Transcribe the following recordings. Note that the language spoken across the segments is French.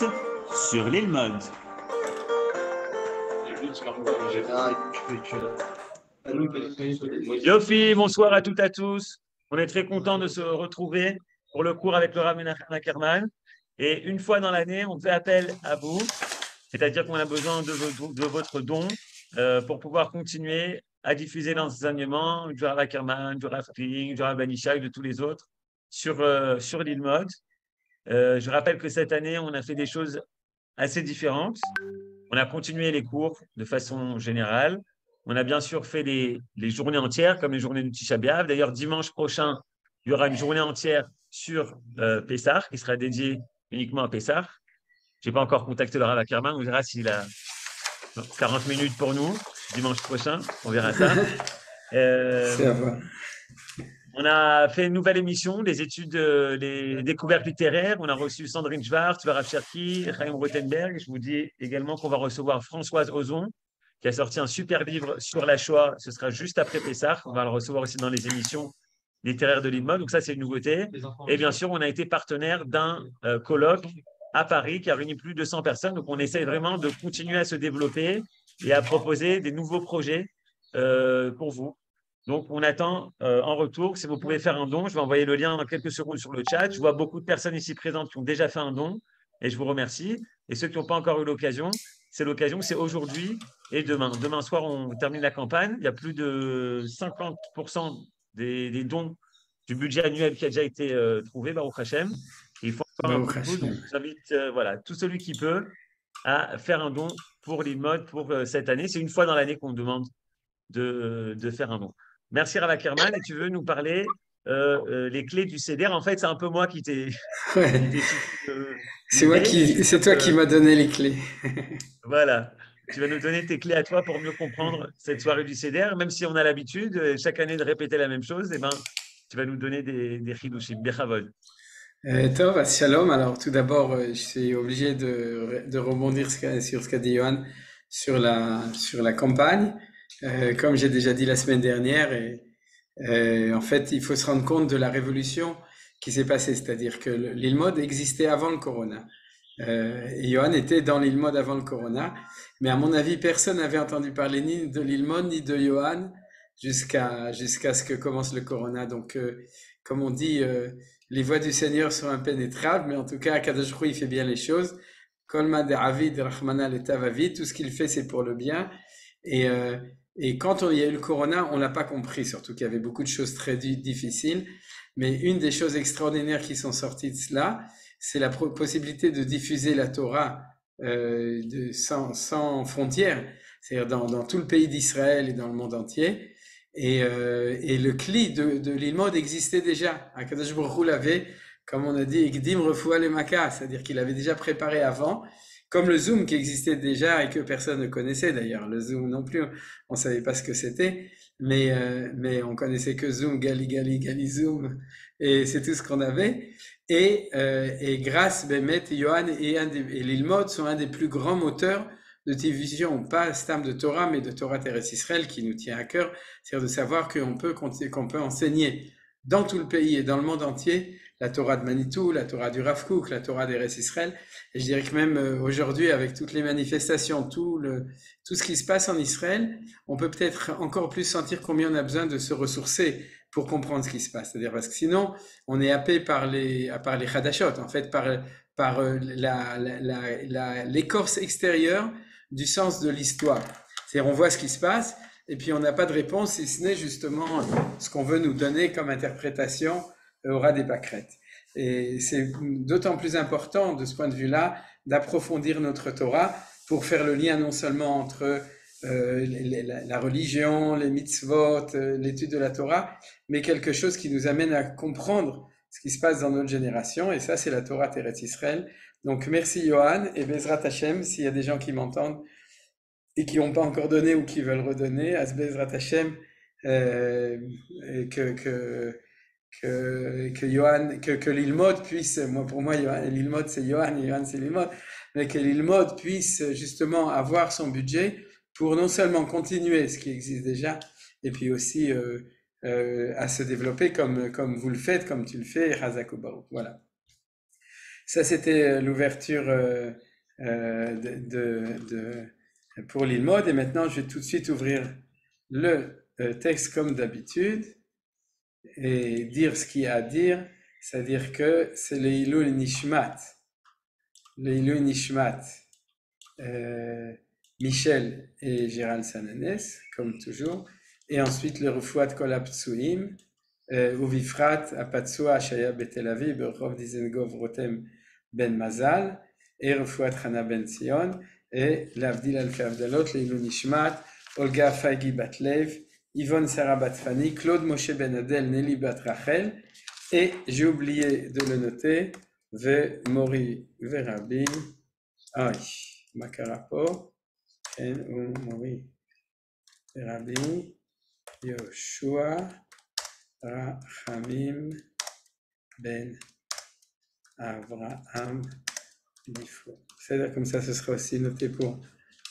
direct sur l'île Mode. Yofi, bonsoir à toutes et à tous. On est très content de se retrouver pour le cours avec le Rav Menachem Ackerman. Et une fois dans l'année, on fait appel à vous, c'est-à-dire qu'on a besoin de votre don pour pouvoir continuer à diffuser l'enseignement du Rav Ackerman, du Rav Ping, du Rav Banishak, de tous les autres sur l'île Mode. Je rappelle que cette année, on a fait des choses assez différentes. On a continué les cours de façon générale. On a bien sûr fait les journées entières, comme les journées du Tisha B'Av. D'ailleurs, dimanche prochain, il y aura une journée entière sur Pessah, qui sera dédiée uniquement à Pessah. Je n'ai pas encore contacté le Rav Ackerman. On verra s'il a 40 minutes pour nous dimanche prochain. On verra ça. C'est à voir. On a fait une nouvelle émission, les études, les découvertes littéraires. On a reçu Sandrine Schwartz, Rav Cherki, Chaim Rothenberg. Je vous dis également qu'on va recevoir Françoise Ozon, qui a sorti un super livre sur la Shoah. Ce sera juste après Pessah. On va le recevoir aussi dans les émissions littéraires de l'IMOD. Donc ça, c'est une nouveauté. Et bien sûr, on a été partenaire d'un colloque à Paris qui a réuni plus de 100 personnes. Donc on essaie vraiment de continuer à se développer et à proposer des nouveaux projets pour vous. Donc, on attend en retour, si vous pouvez faire un don, je vais envoyer le lien dans quelques secondes sur le chat. Je vois beaucoup de personnes ici présentes qui ont déjà fait un don et je vous remercie. Et ceux qui n'ont pas encore eu l'occasion, c'est aujourd'hui et demain. Demain soir, on termine la campagne. Il y a plus de 50% des dons du budget annuel qui a déjà été trouvé, Baruch Hashem. Et il faut encore un coup de pouce. Donc, je vous invite, voilà, tout celui qui peut à faire un don pour l'IMOD pour cette année. C'est une fois dans l'année qu'on demande de faire un don. Merci Rav Ackerman. Et tu veux nous parler les clés du CEDER. En fait, c'est un peu moi qui t'ai Ouais. l'idée. C'est toi qui m'as donné les clés. Voilà. Tu vas nous donner tes clés à toi pour mieux comprendre cette soirée du CEDER. Même si on a l'habitude chaque année de répéter la même chose, eh ben, tu vas nous donner des chidushim, des chavod. Tov, shalom. Alors, tout d'abord, je suis obligé de rebondir sur ce qu'a dit Johan sur la campagne. Comme j'ai déjà dit la semaine dernière, en fait, il faut se rendre compte de la révolution qui s'est passée. C'est-à-dire que l'île mode existait avant le corona. Et Johan était dans l'île mode avant le corona. Mais à mon avis, personne n'avait entendu parler ni de l'île mode ni de Johan jusqu'à ce que commence le corona. Donc, comme on dit, les voies du Seigneur sont impénétrables, mais en tout cas, Akadosh Hu, il fait bien les choses. Kolma de Avid, Rahmana Letavavi, tout ce qu'il fait, c'est pour le bien. Et quand il y a eu le corona, on l'a pas compris, surtout qu'il y avait beaucoup de choses très difficiles. Mais une des choses extraordinaires qui sont sorties de cela, c'est la possibilité de diffuser la Torah sans frontières, c'est-à-dire dans tout le pays d'Israël et dans le monde entier. Et le cli de l'Ilmod existait déjà. Akadosh Baruch Hu l'avait, comme on a dit, Ikdim Refoua Lemaka, c'est-à-dire qu'il avait déjà préparé avant, comme le Zoom qui existait déjà et que personne ne connaissait d'ailleurs. Le Zoom non plus, on savait pas ce que c'était, mais on connaissait que Zoom, Gali Zoom, et c'est tout ce qu'on avait. Et grâce, Bémet, Yohan et l'Ilmod sont un des plus grands moteurs de division, pas stam de Torah, mais de Torah Teres Israël qui nous tient à cœur, c'est-à-dire de savoir qu'on peut enseigner dans tout le pays et dans le monde entier la Torah de Manitou, la Torah du Rav Kook, la Torah d'Eretz Israël. Et je dirais que même aujourd'hui, avec toutes les manifestations, tout ce qui se passe en Israël, on peut peut-être encore plus sentir combien on a besoin de se ressourcer pour comprendre ce qui se passe. C'est-à-dire parce que sinon, on est happé par les Hadashot, en fait, par l'écorce extérieure du sens de l'histoire. C'est-à-dire on voit ce qui se passe et puis on n'a pas de réponse si ce n'est justement ce qu'on veut nous donner comme interprétation au ras des pâquerettes. Et c'est d'autant plus important de ce point de vue-là d'approfondir notre Torah pour faire le lien non seulement entre la religion, les mitzvot, l'étude de la Torah, mais quelque chose qui nous amène à comprendre ce qui se passe dans notre génération, et ça c'est la Torah Teretz Israël. Donc merci Johan, et Bezrat Hashem, s'il y a des gens qui m'entendent et qui n'ont pas encore donné ou qui veulent redonner, à Bezrat Hashem, que Johan, que l'Ilmod puisse, pour moi, l'Ilmod c'est Johan et Johan c'est l'Ilmod, mais que l'Ilmod puisse justement avoir son budget pour non seulement continuer ce qui existe déjà, et puis aussi à se développer comme vous le faites, comme tu le fais, Hazak Baruch. Voilà. Ça, c'était l'ouverture pour l'Ilmod. Et maintenant, je vais tout de suite ouvrir le texte comme d'habitude et dire ce qu'il y a à dire. C'est-à-dire que c'est le Ilul Nishmat. Le Ilul Nishmat. Michel et Gérald Sananès, comme toujours. Et ensuite, le Refuat Kol HaPtsuim. ובפרט הפצוע שהיה בתל אביב ברחוב דיזנגוף רותם בן מזל, רפואת חנה בן ציון, להבדיל אלפי הבדלות, לעילוי נשמת אולגה פייגי בת לב, יvonne שרה בת פני, קלוד משה בן אדל, נלי בת רחל, et j'ai oublié de le noter, ומורי ורבי, מה קרה פה? כן, ומורי ורבי, יהושע, רחמים ben Avraham Difo. C'est-à-dire comme ça, ce sera aussi noté pour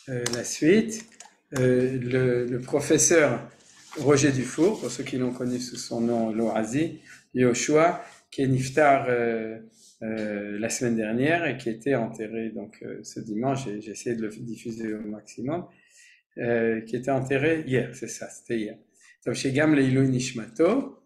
la suite. Le professeur Roger Dufour, pour ceux qui l'ont connu sous son nom Loazi, Yoshua, qui est niftar la semaine dernière et qui était enterré donc ce dimanche, j'ai essayé de le diffuser au maximum, qui était enterré hier, c'est ça, c'était hier. Donc chez Gam Leilou Nishmato.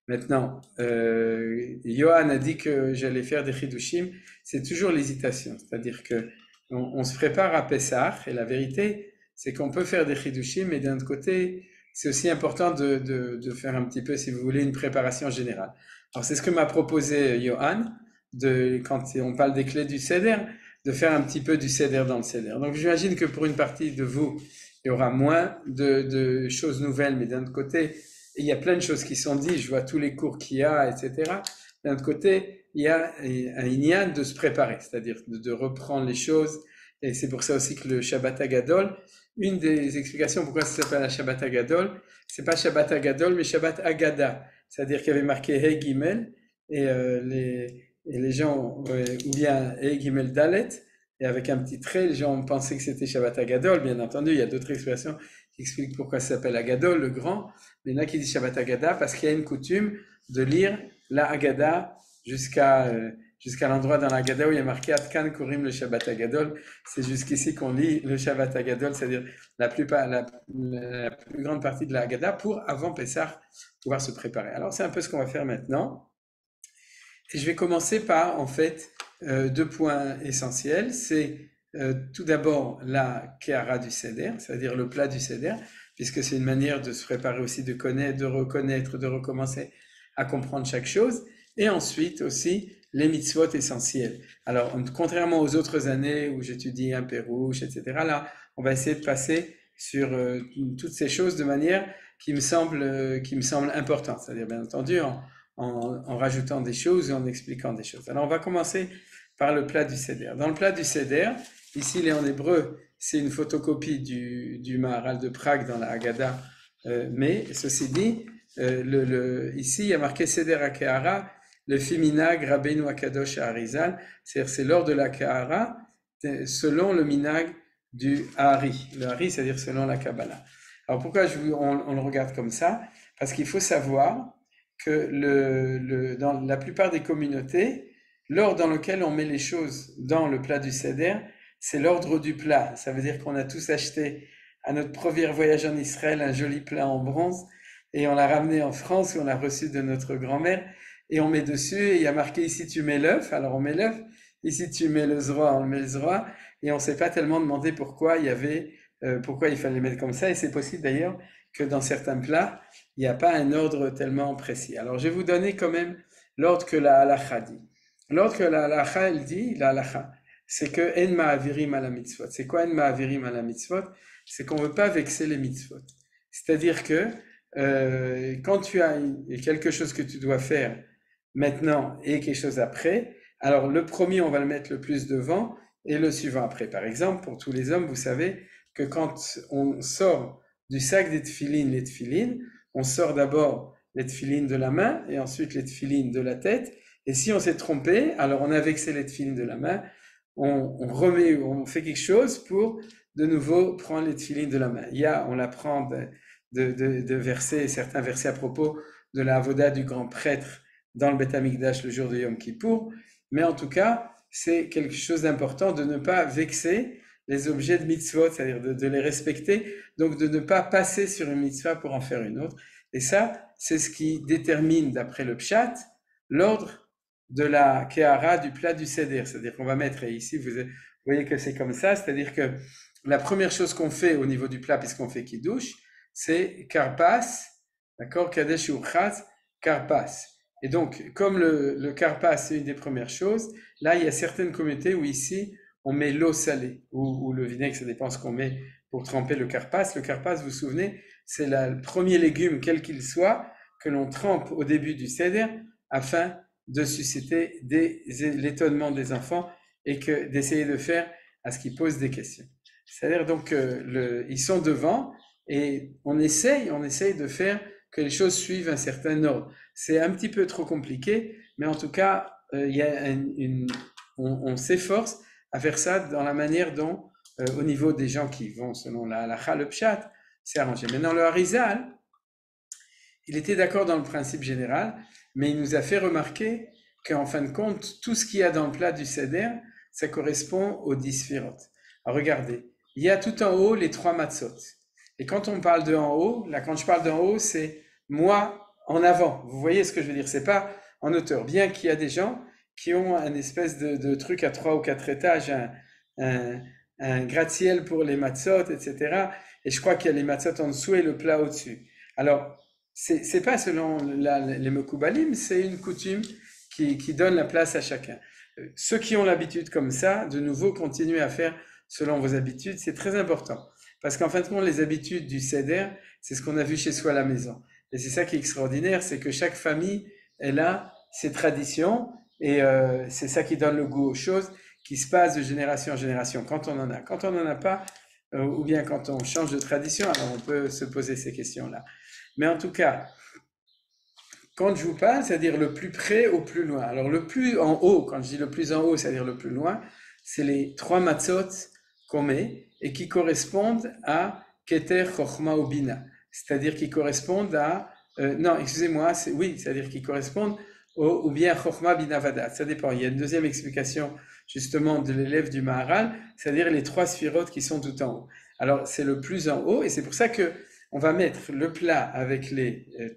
Maintenant, Johan a dit que j'allais faire des chidushim. C'est toujours l'hésitation, c'est-à-dire que on se prépare à Pessah et la vérité, c'est qu'on peut faire des chidushim, mais d'un autre côté, c'est aussi important de faire un petit peu, si vous voulez, une préparation générale. Alors c'est ce que m'a proposé Johan, quand on parle des clés du Seder, de faire un petit peu du Seder dans le Seder. Donc j'imagine que pour une partie de vous, il y aura moins de choses nouvelles, mais d'un autre côté, il y a plein de choses qui sont dites, je vois tous les cours qu'il y a, etc. D'un autre côté, il y a un inyan de se préparer, c'est-à-dire de reprendre les choses, et c'est pour ça aussi que le Shabbat Hagadol, une des explications pourquoi ça s'appelle un Shabbat Hagadol, c'est pas Shabbat Hagadol, mais Shabbat Haggadah, c'est-à-dire qu'il y avait marqué Hey Gimel, et les gens, ou bien Hey Gimel Dalet, et avec un petit trait, les gens pensaient que c'était Shabbat Hagadol, bien entendu, il y a d'autres expressions qui expliquent pourquoi ça s'appelle Hagadol, le grand. Mais il y en a qui disent Shabbat Haggadah parce qu'il y a une coutume de lire la Haggadah jusqu'à l'endroit dans la Haggadah où il y a marqué Atkan Kurim le Shabbat Haggadol. C'est jusqu'ici qu'on lit le Shabbat Haggadol, c'est-à-dire la plus grande partie de la Haggadah pour, avant Pessah, pouvoir se préparer. Alors c'est un peu ce qu'on va faire maintenant. Et je vais commencer par, en fait, deux points essentiels. C'est tout d'abord la Kehara du Seder, c'est-à-dire le plat du Seder, puisque c'est une manière de se préparer aussi, de connaître, de reconnaître, de recommencer à comprendre chaque chose, et ensuite aussi les mitzvot essentiels. Alors, contrairement aux autres années où j'étudie un Pérouche, etc., là, on va essayer de passer sur toutes ces choses de manière qui me semble importante, c'est-à-dire bien entendu en rajoutant des choses et en expliquant des choses. Alors, on va commencer par le plat du Seder. Dans le plat du Seder, ici il est en hébreu, c'est une photocopie du Maharal de Prague dans la Haggadah, mais ceci dit, ici il y a marqué Seder HaKehara, le Fiminag Rabbeinu Akadosh Harizal, c'est-à-dire c'est l'ordre de la Kehara selon le minag du Hari. Le Hari, c'est-à-dire selon la Kabbalah. Alors pourquoi on le regarde comme ça? Parce qu'il faut savoir que dans la plupart des communautés, l'ordre dans lequel on met les choses dans le plat du Seder, c'est l'ordre du plat. Ça veut dire qu'on a tous acheté à notre premier voyage en Israël un joli plat en bronze et on l'a ramené en France où on l'a reçu de notre grand-mère et on met dessus et il y a marqué ici tu mets l'œuf, alors on met l'œuf, ici tu mets le zroa, on met le zroa et on ne s'est pas tellement demandé pourquoi il fallait mettre comme ça et c'est possible d'ailleurs que dans certains plats il n'y a pas un ordre tellement précis. Alors je vais vous donner quand même l'ordre que la halakha dit. L'ordre que la halakha elle dit, la halakha, c'est que en ma'avirim ala mitzvot. C'est quoi en ma'avirim ala mitzvot? C'est qu'on ne veut pas vexer les mitzvot. C'est-à-dire que quand tu as quelque chose que tu dois faire maintenant et quelque chose après, alors le premier on va le mettre le plus devant et le suivant après. Par exemple, pour tous les hommes, vous savez que quand on sort du sac des tefilines, les tefilines, on sort d'abord les tefilines de la main et ensuite les tefilines de la tête. Et si on s'est trompé, alors on a vexé les tefilines de la main, on fait quelque chose pour de nouveau prendre les tefilines de la main. On apprend de versets, certains versets à propos de la avoda du grand prêtre dans le Beth Amikdash le jour de Yom Kippour, mais en tout cas, c'est quelque chose d'important de ne pas vexer les objets de mitzvot, c'est-à-dire de les respecter, donc de ne pas passer sur une mitzvah pour en faire une autre. Et ça, c'est ce qui détermine, d'après le pshat, l'ordre de la kehara du plat du seder. C'est-à-dire qu'on va mettre, et ici vous voyez que c'est comme ça, c'est-à-dire que la première chose qu'on fait au niveau du plat, puisqu'on fait kiddush, c'est karpas, d'accord, kadesh urchaz, karpas. Et donc, comme le karpas, c'est une des premières choses, là, il y a certaines communautés où ici, on met l'eau salée, ou le vinaigre, ça dépend ce qu'on met pour tremper le karpas. Le karpas, vous vous souvenez, c'est le premier légume, quel qu'il soit, que l'on trempe au début du seder, afin de susciter l'étonnement des enfants et d'essayer de faire à ce qu'ils posent des questions. C'est-à-dire donc, ils sont devant et on essaye de faire que les choses suivent un certain ordre. C'est un petit peu trop compliqué, mais en tout cas, il y a on s'efforce à faire ça dans la manière dont, au niveau des gens qui vont selon la halakha, le pshat, c'est arrangé. Maintenant, le Harizal, il était d'accord dans le principe général, mais il nous a fait remarquer qu'en fin de compte, tout ce qu'il y a dans le plat du seder, ça correspond aux 10 sphirot. Alors regardez, il y a tout en haut les 3 matzot. Et quand on parle de en haut, là quand je parle d'en haut, c'est moi en avant. Vous voyez ce que je veux dire? C'est pas en hauteur. Bien qu'il y a des gens qui ont un espèce de truc à 3 ou 4 étages, un gratte-ciel pour les matzot, etc. Et je crois qu'il y a les matzot en dessous et le plat au-dessus. Alors, c'est pas selon les Mekoubalim, c'est une coutume qui donne la place à chacun. Ceux qui ont l'habitude comme ça, de nouveau, continuez à faire selon vos habitudes, c'est très important. Parce qu'en fin de compte, les habitudes du Seder, c'est ce qu'on a vu chez soi à la maison. Et c'est ça qui est extraordinaire, c'est que chaque famille, elle a ses traditions, et c'est ça qui donne le goût aux choses, qui se passent de génération en génération, quand on en a. Quand on n'en a pas, ou bien quand on change de tradition, alors on peut se poser ces questions-là. Mais en tout cas, quand je vous parle, c'est-à-dire le plus près au plus loin. Alors le plus en haut, quand je dis le plus en haut, c'est-à-dire le plus loin, c'est les 3 matzot qu'on met et qui correspondent à Keter, Chochma ou Bina. C'est-à-dire qui correspondent à... non, excusez-moi, oui, c'est-à-dire qui correspondent ou bien Chochma, Bina, Vada. Ça dépend. Il y a une deuxième explication justement de l'élève du Maharal, c'est-à-dire les 3 sphirotes qui sont tout en haut. Alors c'est le plus en haut et c'est pour ça que on va mettre le plat avec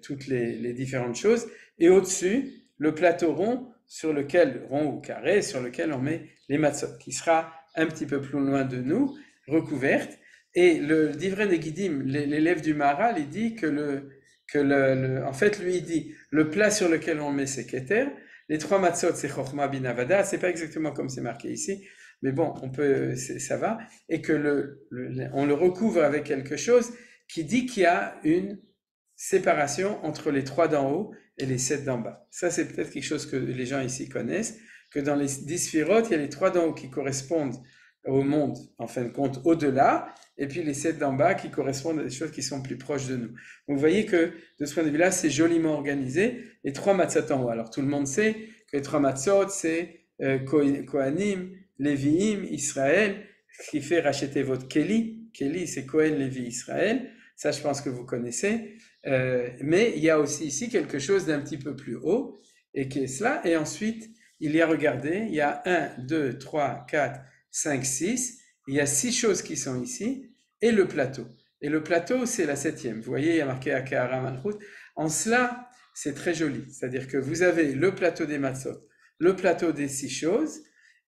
toutes les différentes choses et au-dessus, le plateau rond ou carré, sur lequel on met les matzot, qui sera un petit peu plus loin de nous, recouverte. Et le Divrei Negidim, l'élève du Maharal, il dit en fait, lui, il dit, le plat sur lequel on met c'est Keter, les 3 matzot, c'est Chochma Binavada, c'est pas exactement comme c'est marqué ici, mais bon, ça va, et on le recouvre avec quelque chose qui dit qu'il y a une séparation entre les 3 d'en haut et les 7 d'en bas. Ça, c'est peut-être quelque chose que les gens ici connaissent, que dans les 10 sphirotes, il y a les 3 d'en haut qui correspondent au monde, en fin de compte, au-delà, et puis les 7 d'en bas qui correspondent à des choses qui sont plus proches de nous. Donc, vous voyez que, de ce point de vue-là, c'est joliment organisé, les 3 matzot en haut. Alors, tout le monde sait que les 3 matzot, c'est Kohanim, Lévi'im, Israël, ce qui fait racheter votre Kéli. Kéli, c'est Kohen, Lévi, Israël. Ça, je pense que vous connaissez. Mais il y a aussi ici quelque chose d'un petit peu plus haut, et qui est cela. Et ensuite, il y a, regardez, il y a 1, 2, 3, 4, 5, 6. Il y a 6 choses qui sont ici, et le plateau. Et le plateau, c'est la 7e. Vous voyez, il y a marqué Akehara Malchut. En cela, c'est très joli. C'est-à-dire que vous avez le plateau des matzot, le plateau des 6 choses,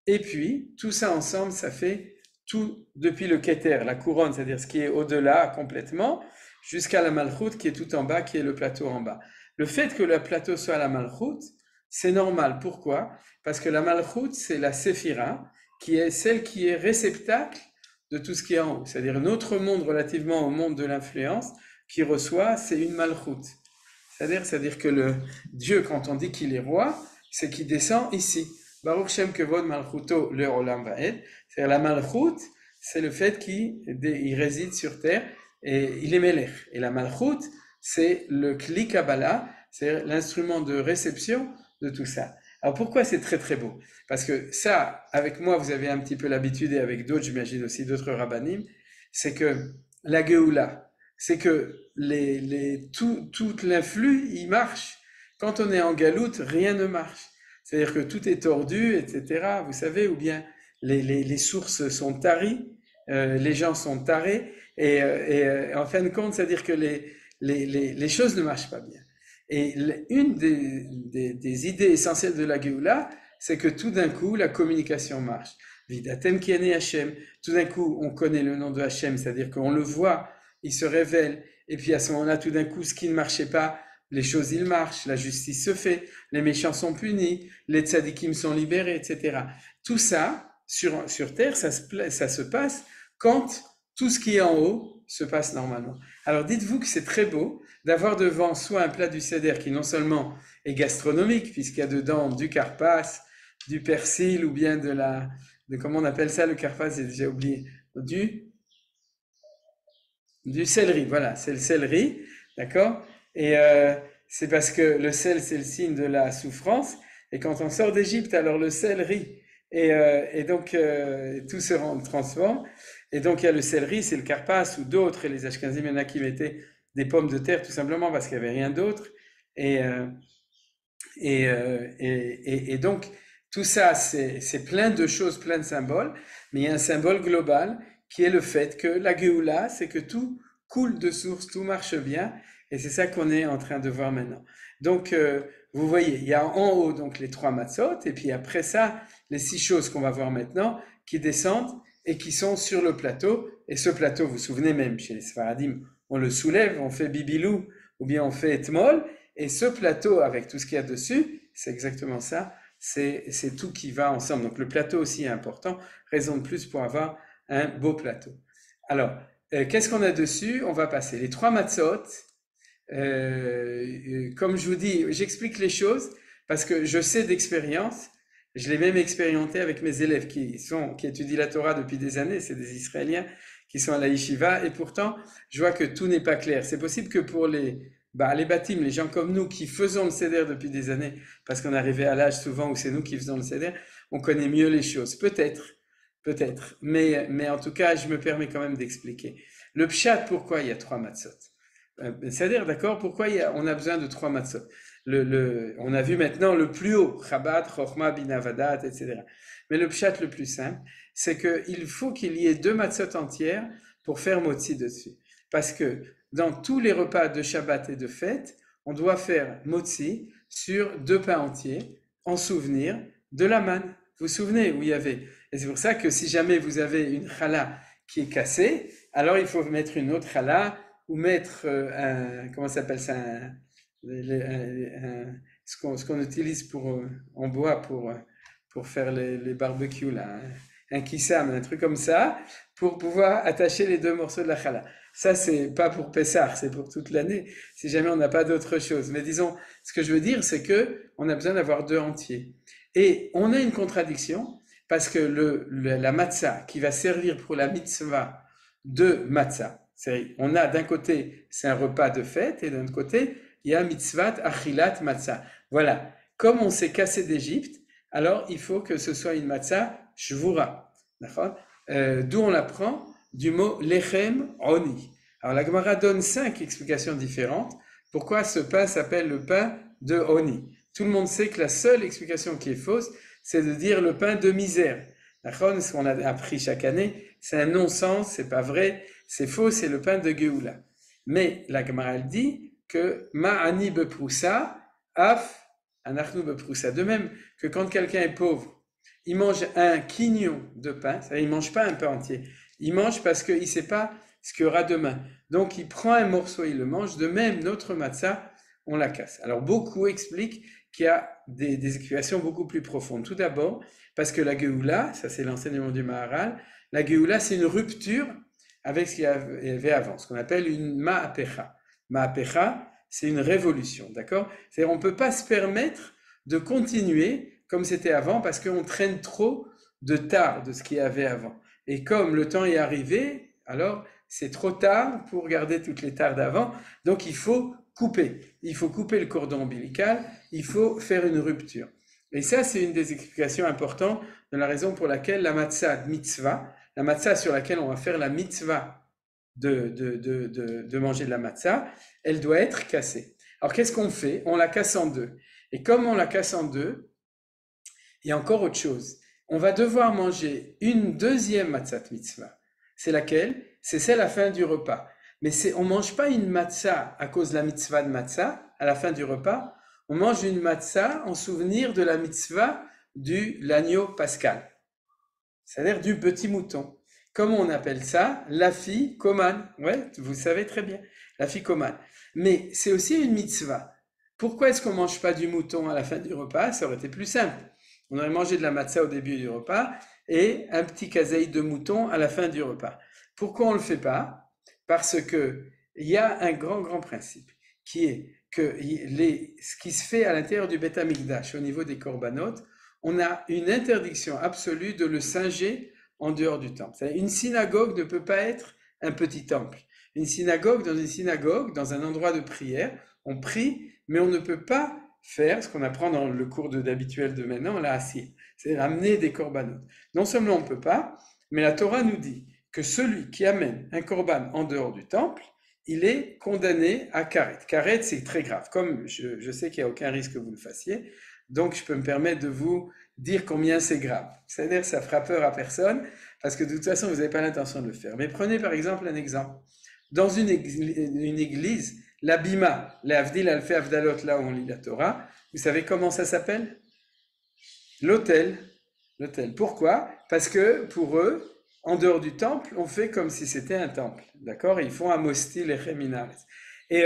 et puis, tout ça ensemble, ça fait tout depuis le Keter, la couronne, c'est-à-dire ce qui est au-delà complètement, jusqu'à la Malchut qui est tout en bas, qui est le plateau en bas. Le fait que le plateau soit la Malchut, c'est normal. Pourquoi? Parce que la Malchut, c'est la Séphira, qui est celle qui est réceptacle de tout ce qui est en haut. C'est-à-dire notre monde relativement au monde de l'influence, qui reçoit, c'est une Malchut. C'est-à-dire que le Dieu, quand on dit qu'il est roi, c'est qu'il descend ici. Baruch Shem Kevod Malchuto le Olam Vaed. C'est-à-dire la Malchut, c'est le fait qu'il réside sur terre et il est Melech. Et la Malchut, c'est le Kli Kabbalah, c'est l'instrument de réception de tout ça. Alors pourquoi c'est très très beau? Parce que ça, avec moi, vous avez un petit peu l'habitude, et avec d'autres, j'imagine aussi d'autres rabbanim, c'est que la Geoula, c'est que tout l'influx, il marche. Quand on est en galoute, rien ne marche. C'est-à-dire que tout est tordu, etc. Vous savez, ou bien les sources sont taries, les gens sont tarés, en fin de compte, c'est-à-dire que les choses ne marchent pas bien. Et une des idées essentielles de la Géoula, c'est que tout d'un coup, la communication marche. Vidatem ki ane Hashem. Tout d'un coup, on connaît le nom de Hashem, c'est-à-dire qu'on le voit, il se révèle, et puis à ce moment-là, tout d'un coup, ce qui ne marchait pas, les choses, ils marchent, la justice se fait, les méchants sont punis, les tzadikim sont libérés, etc. Tout ça, sur terre, ça se passe quand tout ce qui est en haut se passe normalement. Alors dites-vous que c'est très beau d'avoir devant soi un plat du Seder qui non seulement est gastronomique, puisqu'il y a dedans du karpas, du persil, ou bien comment on appelle ça le karpas, j'ai déjà oublié, du, du céleri, voilà, c'est le céleri, d'accord? Et c'est parce que le sel, c'est le signe de la souffrance, et quand on sort d'Égypte, alors le céleri, et donc tout se transforme, et donc il y a le céleri, c'est le karpas, ou d'autres, et les Ashkenazim, il y en a qui mettaient des pommes de terre, tout simplement parce qu'il n'y avait rien d'autre, et, euh, et donc tout ça, c'est plein de choses, plein de symboles, mais il y a un symbole global qui est le fait que la Géoula, c'est que tout coule de source, tout marche bien, et c'est ça qu'on est en train de voir maintenant. Donc, vous voyez, il y a en haut donc les 3 matzot, et puis après ça, les 6 choses qu'on va voir maintenant, qui descendent et qui sont sur le plateau. Et ce plateau, vous vous souvenez même, chez les Sfaradim, on le soulève, on fait bibilou, ou bien on fait etmol, et ce plateau avec tout ce qu'il y a dessus, c'est exactement ça, c'est tout qui va ensemble. Donc le plateau aussi est important, raison de plus pour avoir un beau plateau. Alors, qu'est-ce qu'on a dessus? On va passer les 3 matzot. Comme je vous dis, j'explique les choses parce que je sais d'expérience, je l'ai même expérimenté avec mes élèves qui étudient la Torah depuis des années, c'est des Israéliens qui sont à la yeshiva, et pourtant, je vois que tout n'est pas clair. C'est possible que pour les bâtim, les gens comme nous qui faisons le seder depuis des années, parce qu'on est arrivé à l'âge souvent où c'est nous qui faisons le seder, on connaît mieux les choses. Peut-être. Mais en tout cas, je me permets quand même d'expliquer. Le pshat, pourquoi il y a 3 matzot? C'est-à-dire, d'accord, pourquoi on a besoin de 3 matzot? On a vu maintenant le plus haut, Chabad, Chochma, Bina, Vadat, etc. Mais le pshat le plus simple, c'est qu'il faut qu'il y ait 2 matzot entières pour faire motzi dessus. Parce que dans tous les repas de Shabbat et de fête, on doit faire motzi sur 2 pains entiers en souvenir de la manne. Vous vous souvenez où il y avait? Et c'est pour ça que si jamais vous avez une challah qui est cassée, alors il faut mettre une autre challah ou mettre comment ça s'appelle ça, ce qu'on utilise en bois pour faire les barbecues là, un kissam, un truc comme ça, pour pouvoir attacher les 2 morceaux de la challah. Ça, c'est pas pour Pessah, c'est pour toute l'année, si jamais on n'a pas d'autre chose. Mais disons, ce que je veux dire, c'est que on a besoin d'avoir 2 entiers. Et on a une contradiction, parce que la matzah qui va servir pour la mitzvah de matzah, on a d'un côté, c'est un repas de fête, et d'un autre côté, il y a mitzvat achilat matzah. Voilà, comme on s'est cassé d'Égypte, alors il faut que ce soit une matzah shvura. D'où on l'apprend du mot lechem oni. Alors la Gemara donne 5 explications différentes. Pourquoi ce pain s'appelle le pain de oni? Tout le monde sait que la seule explication qui est fausse, c'est de dire le pain de misère. Ce qu'on a appris chaque année, c'est un non-sens, c'est pas vrai, c'est faux, c'est le pain de Géoula. Mais la Gemara dit que ma'ani beproussa, af anachnu beproussa. De même que quand quelqu'un est pauvre, il mange un quignon de pain, c'est-à-dire il ne mange pas un pain entier, il mange parce qu'il ne sait pas ce qu'il y aura demain. Donc il prend un morceau, il le mange. De même, notre matzah, on la casse. Alors beaucoup expliquent qu'il y a des explications beaucoup plus profondes. Tout d'abord, parce que la Géoula, ça c'est l'enseignement du Maharal, la Géoula c'est une rupture avec ce qu'il y avait avant, ce qu'on appelle une Ma'apecha. Ma'apecha, c'est une révolution, d'accord? C'est-à-dire on ne peut pas se permettre de continuer comme c'était avant parce qu'on traîne trop de tard de ce qu'il y avait avant. Et comme le temps est arrivé, alors c'est trop tard pour garder toutes les tares d'avant, donc il faut couper. Il faut couper le cordon ombilical, il faut faire une rupture. Et ça, c'est une des explications importantes de la raison pour laquelle la matzah mitzvah, la matzah sur laquelle on va faire la mitzvah de manger de la matzah, elle doit être cassée. Alors qu'est-ce qu'on fait? On la casse en 2. Et comme on la casse en 2, Il y a encore autre chose. On va devoir manger une deuxième matzat mitzvah. C'est laquelle? C'est celle à la fin du repas. Mais on ne mange pas une matzah à cause de la mitzvah de matzah à la fin du repas. On mange une matzah en souvenir de la mitzvah de l'agneau pascal, c'est-à-dire du petit mouton. Comment on appelle ça? L'afikoman. Ouais, vous savez très bien. L'afikoman. Mais c'est aussi une mitzvah. Pourquoi est-ce qu'on ne mange pas du mouton à la fin du repas? Ça aurait été plus simple. On aurait mangé de la matzah au début du repas et un petit kaseï de mouton à la fin du repas. Pourquoi on ne le fait pas? Parce que il y a un grand principe qui est que ce qui se fait à l'intérieur du Beth Amikdash au niveau des korbanot, on a une interdiction absolue de le singer en dehors du temple. Une synagogue ne peut pas être un petit temple. Une synagogue, dans un endroit de prière, on prie, mais on ne peut pas faire ce qu'on apprend dans le cours d'habituel de maintenant, la assis, c'est amener des korbanot. Non seulement on ne peut pas, mais la Torah nous dit que celui qui amène un korban en dehors du temple, il est condamné à karet. Karet, c'est très grave. Comme je sais qu'il n'y a aucun risque que vous le fassiez, donc je peux me permettre de vous dire combien c'est grave. C'est-à-dire que ça fera peur à personne, parce que de toute façon, vous n'avez pas l'intention de le faire. Mais prenez par exemple un exemple. Dans une église, l'abima, l'avdil alfé avdalot, là où on lit la Torah, vous savez comment ça s'appelle? L'autel. L'autel. Pourquoi? Parce que pour eux, en dehors du temple, on fait comme si c'était un temple. D'accord? Ils font amosti lecheminares. Et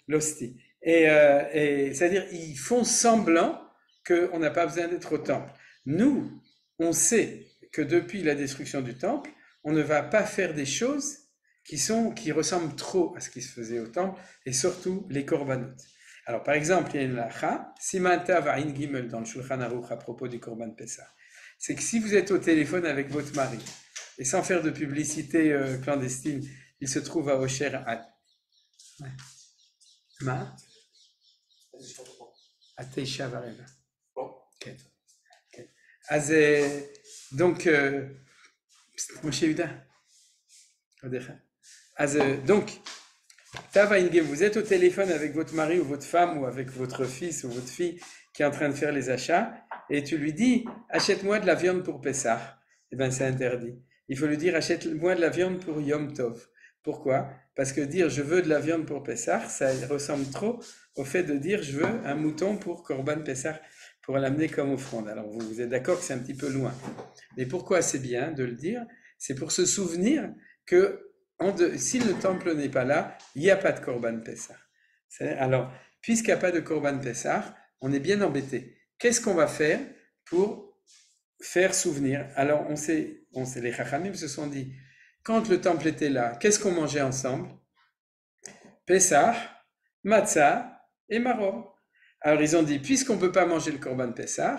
l'hostie. Et c'est-à-dire, ils font semblant qu'on n'a pas besoin d'être au temple. Nous, on sait que depuis la destruction du temple, on ne va pas faire des choses qui ressemblent trop à ce qui se faisait au temple, et surtout les korbanot. Alors, par exemple, il y a une lacha, Simanta Va'in Gimel dans le Shulchan Aruch à propos du Korban Pessah. C'est que si vous êtes au téléphone avec votre mari, et sans faire de publicité clandestine, il se trouve à Osher Ad. Ma? À Teisha Vareva. אז donc, Moshe Yuda. Donc, vous êtes au téléphone avec votre mari ou votre femme ou avec votre fils ou votre fille qui est en train de faire les achats et tu lui dis achète-moi de la viande pour Pessah. Eh bien, c'est interdit. Il faut lui dire achète-moi de la viande pour Yom Tov. Pourquoi? Parce que dire je veux de la viande pour Pessah, ça ressemble trop au fait de dire je veux un mouton pour Korban Pessah, pour l'amener comme offrande. Alors vous êtes d'accord que c'est un petit peu loin. Mais pourquoi c'est bien de le dire? C'est pour se souvenir que si le temple n'est pas là, il n'y a pas de Korban Pessah. Alors, puisqu'il n'y a pas de Korban Pessah, on est bien embêté. Qu'est-ce qu'on va faire pour faire souvenir? Alors, on sait, les Chachamim se sont dit, quand le temple était là, qu'est-ce qu'on mangeait ensemble? Pessah, matzah et maror. Alors ils ont dit, puisqu'on ne peut pas manger le Korban Pessah,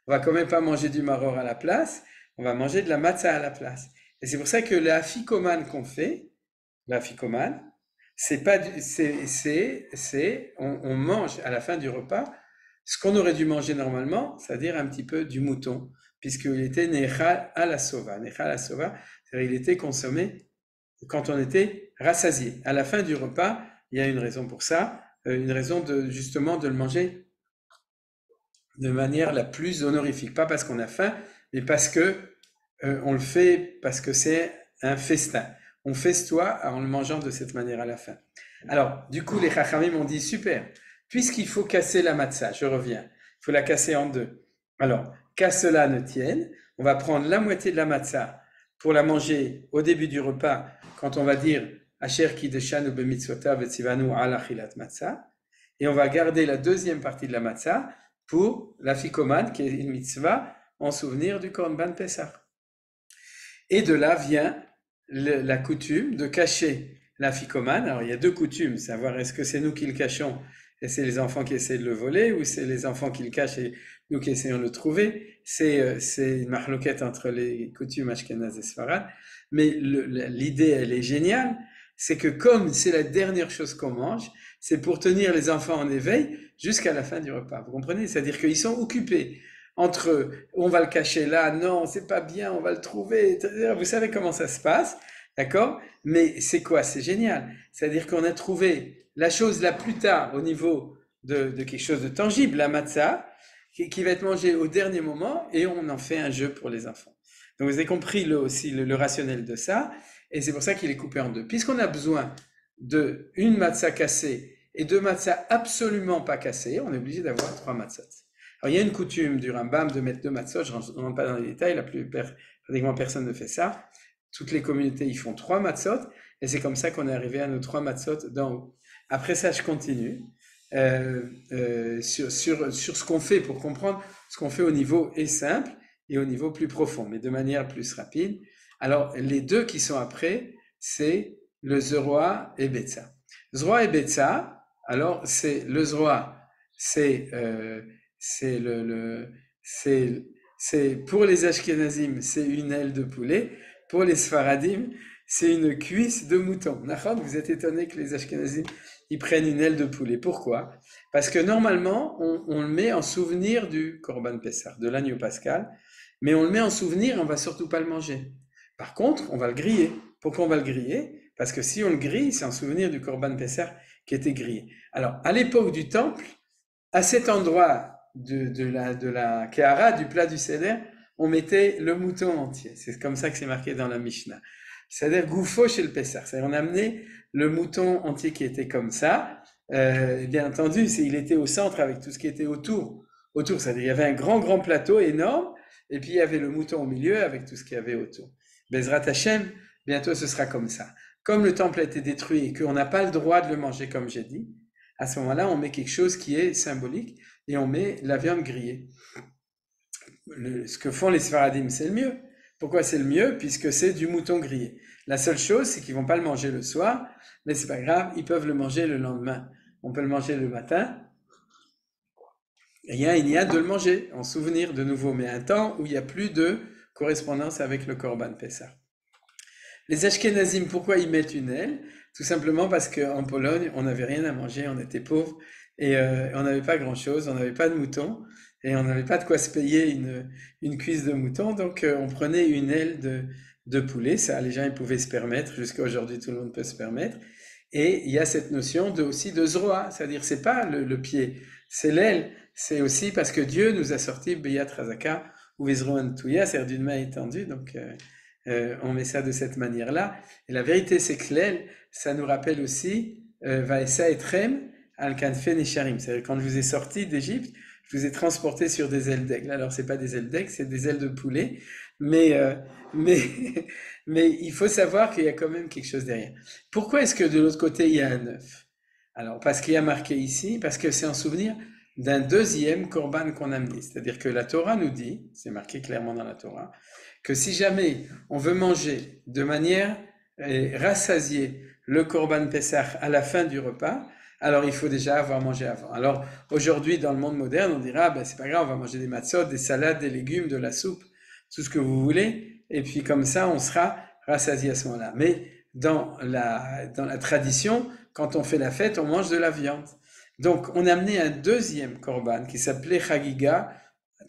on va quand même pas manger du maror à la place, on va manger de la matzah à la place. Et c'est pour ça que l'afikoman qu'on fait, l'afikoman, on mange à la fin du repas ce qu'on aurait dû manger normalement, c'est-à-dire un petit peu du mouton, puisqu'il était nechal à la sova. Nechal à la sova, c'est-à-dire il était consommé quand on était rassasié. À la fin du repas, il y a une raison pour ça, une raison justement de le manger de manière la plus honorifique. Pas parce qu'on a faim, mais parce que on le fait, parce que c'est un festin. On festoie en le mangeant de cette manière à la fin. Alors, du coup, les Chachamim m'ont dit, super, puisqu'il faut casser la matzah, je reviens, il faut la casser en deux. Alors, qu'à cela ne tienne, on va prendre la moitié de la matzah pour la manger au début du repas, quand on va dire Asher kideshanu b'mitzvotav v'tzivanu al achilat matzah, et on va garder la deuxième partie de la matzah pour la fikoman, qui est une mitzvah en souvenir du Korban Pessah. Et de là vient la coutume de cacher la fikoman. Alors il y a deux coutumes, savoir est-ce que c'est nous qui le cachons et c'est les enfants qui essaient de le voler, ou c'est les enfants qui le cachent et nous qui essayons de le trouver. C'est une marloquette entre les coutumes ashkénazes et sfarades. Mais l'idée, elle est géniale, c'est que comme c'est la dernière chose qu'on mange, c'est pour tenir les enfants en éveil jusqu'à la fin du repas. Vous comprenez? C'est-à-dire qu'ils sont occupés entre on va le cacher là, non, c'est pas bien, on va le trouver. Vous savez comment ça se passe, d'accord? Mais c'est quoi? C'est génial. C'est-à-dire qu'on a trouvé la chose la plus tard au niveau de quelque chose de tangible, la matzah, qui va être mangé au dernier moment et on en fait un jeu pour les enfants. Donc vous avez compris aussi le rationnel de ça et c'est pour ça qu'il est coupé en deux. Puisqu'on a besoin de une matzah cassée et deux matzahs absolument pas cassées, on est obligé d'avoir 3 matzot. Alors il y a une coutume du Rambam de mettre 2 matzot, je ne rentre pas dans les détails, pratiquement personne ne fait ça. Toutes les communautés ils font 3 matzot et c'est comme ça qu'on est arrivé à nos 3 matzot d'en haut. Après ça, je continue sur ce qu'on fait pour comprendre ce qu'on fait au niveau est simple et au niveau plus profond, mais de manière plus rapide. Alors, les deux qui sont après, c'est le Zroa et Betza. Zroa et Betza, alors c'est le Zroa, c'est pour les Ashkenazim, c'est une aile de poulet. Pour les Sfaradim, c'est une cuisse de mouton. Vous êtes étonné que les Ashkenazim ils prennent une aile de poulet. Pourquoi? Parce que normalement, on le met en souvenir du Korban Pessah, de l'agneau pascal, mais on le met en souvenir, on va surtout pas le manger. Par contre, on va le griller. Pourquoi on va le griller? Parce que si on le grille, c'est en souvenir du Korban Pessah qui était grillé. Alors, à l'époque du temple, à cet endroit de la Kehara, du plat du Seder, on mettait le mouton entier. C'est comme ça que c'est marqué dans la Mishnah. C'est-à-dire Goufo chez le Pessah. C'est-à-dire on a amené le mouton entier qui était comme ça. Bien entendu, il était au centre avec tout ce qui était autour. C'est-à-dire il y avait un grand plateau énorme, et puis il y avait le mouton au milieu avec tout ce qu'il y avait autour. Bezrat Hashem, bientôt ce sera comme ça. Comme le temple a été détruit et qu'on n'a pas le droit de le manger comme j'ai dit, à ce moment-là, on met quelque chose qui est symbolique et on met la viande grillée. Ce que font les Sfaradim, c'est le mieux. Pourquoi c'est le mieux? Puisque c'est du mouton grillé. La seule chose, c'est qu'ils vont pas le manger le soir, mais c'est pas grave, ils peuvent le manger le lendemain. On peut le manger le matin. Et il y a de le manger en souvenir de nouveau, mais un temps où il n'y a plus de correspondance avec le Korban Pessah. Les Ashkenazim, pourquoi ils mettent une aile? Tout simplement parce qu'en Pologne, on n'avait rien à manger, on était pauvres et on n'avait pas grand-chose, on n'avait pas de mouton et on n'avait pas de quoi se payer une cuisse de mouton, donc on prenait une aile de poulet, ça les gens ils pouvaient se permettre, jusqu'à aujourd'hui tout le monde peut se permettre, et il y a cette notion aussi de zroa, c'est-à-dire c'est pas le pied, c'est l'aile, c'est aussi parce que Dieu nous a sorti Beyat Razaka ou Vezroan Touya, c'est-à-dire d'une main étendue, donc on met ça de cette manière-là. Et la vérité, c'est que l'aile, ça nous rappelle aussi Vaesa etrem al kanfe nesharim. C'est-à-dire quand je vous ai sorti d'Égypte, je vous ai transporté sur des ailes d'aigle. Alors c'est pas des ailes d'aigle, c'est des ailes de poulet, mais il faut savoir qu'il y a quand même quelque chose derrière. Pourquoi est-ce que de l'autre côté il y a un œuf? Alors parce qu'il y a marqué ici, parce que c'est en souvenir d'un deuxième korban qu'on a amené. C'est-à-dire que la Torah nous dit, c'est marqué clairement dans la Torah, que si jamais on veut manger de manière rassasier le Korban Pessah à la fin du repas, alors il faut déjà avoir mangé avant. Alors aujourd'hui, dans le monde moderne, on dira, c'est pas grave, on va manger des matzot, des salades, des légumes, de la soupe, tout ce que vous voulez, et puis comme ça, on sera rassasié à ce moment-là. Mais dans la tradition, quand on fait la fête, on mange de la viande. Donc on a amené un deuxième Korban qui s'appelait Chagiga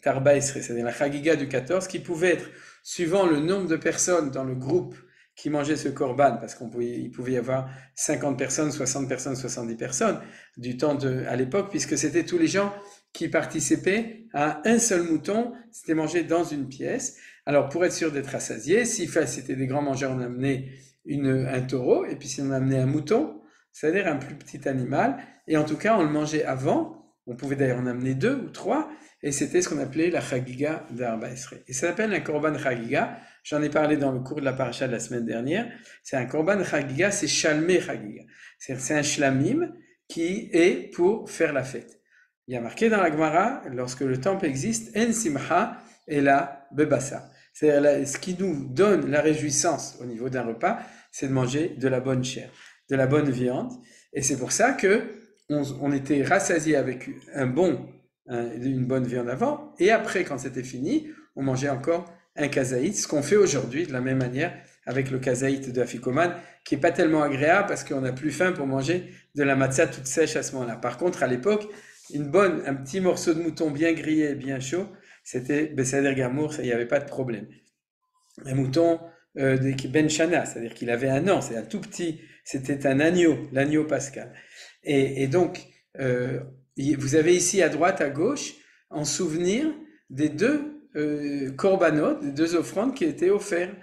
Tarba Esrei, c'est-à-dire la Chagiga du 14, qui pouvait être suivant le nombre de personnes dans le groupe qui mangeaient ce korban, parce qu'il pouvait y avoir 50 personnes, 60 personnes, 70 personnes du temps à l'époque, puisque c'était tous les gens qui participaient à un seul mouton, c'était mangé dans une pièce. Alors pour être sûr d'être rassasié, si c'était des grands mangeurs, on amenait un taureau, et puis si on amenait un mouton, c'est-à-dire un plus petit animal, et en tout cas on le mangeait avant, on pouvait d'ailleurs en amener 2 ou 3, et c'était ce qu'on appelait la Chagiga d'Arba Esrei. Et ça s'appelle un Korban Chagiga, j'en ai parlé dans le cours de la paracha de la semaine dernière, c'est un Korban Chagiga, c'est Shalmei Chagiga. C'est un shlamim qui est pour faire la fête. Il y a marqué dans la Gemara, lorsque le temple existe, En Simcha Ela Bebasa. C'est-à-dire ce qui nous donne la réjouissance au niveau d'un repas, c'est de manger de la bonne chair, de la bonne viande. Et c'est pour ça que on était rassasié avec une bonne viande avant, et après, quand c'était fini, on mangeait encore un kazaït, ce qu'on fait aujourd'hui de la même manière avec le kazaït de Afikoman, qui est pas tellement agréable parce qu'on n'a plus faim pour manger de la matzah toute sèche à ce moment-là. Par contre, à l'époque, un petit morceau de mouton bien grillé, bien chaud, c'était Bessader Gamour, il n'y avait pas de problème. Un mouton Ben Shana, c'est-à-dire qu'il avait un an, c'est un tout petit, c'était un agneau, l'agneau pascal. Et donc, vous avez ici à droite, à gauche, en souvenir des deux korbanot, des deux offrandes qui étaient offertes.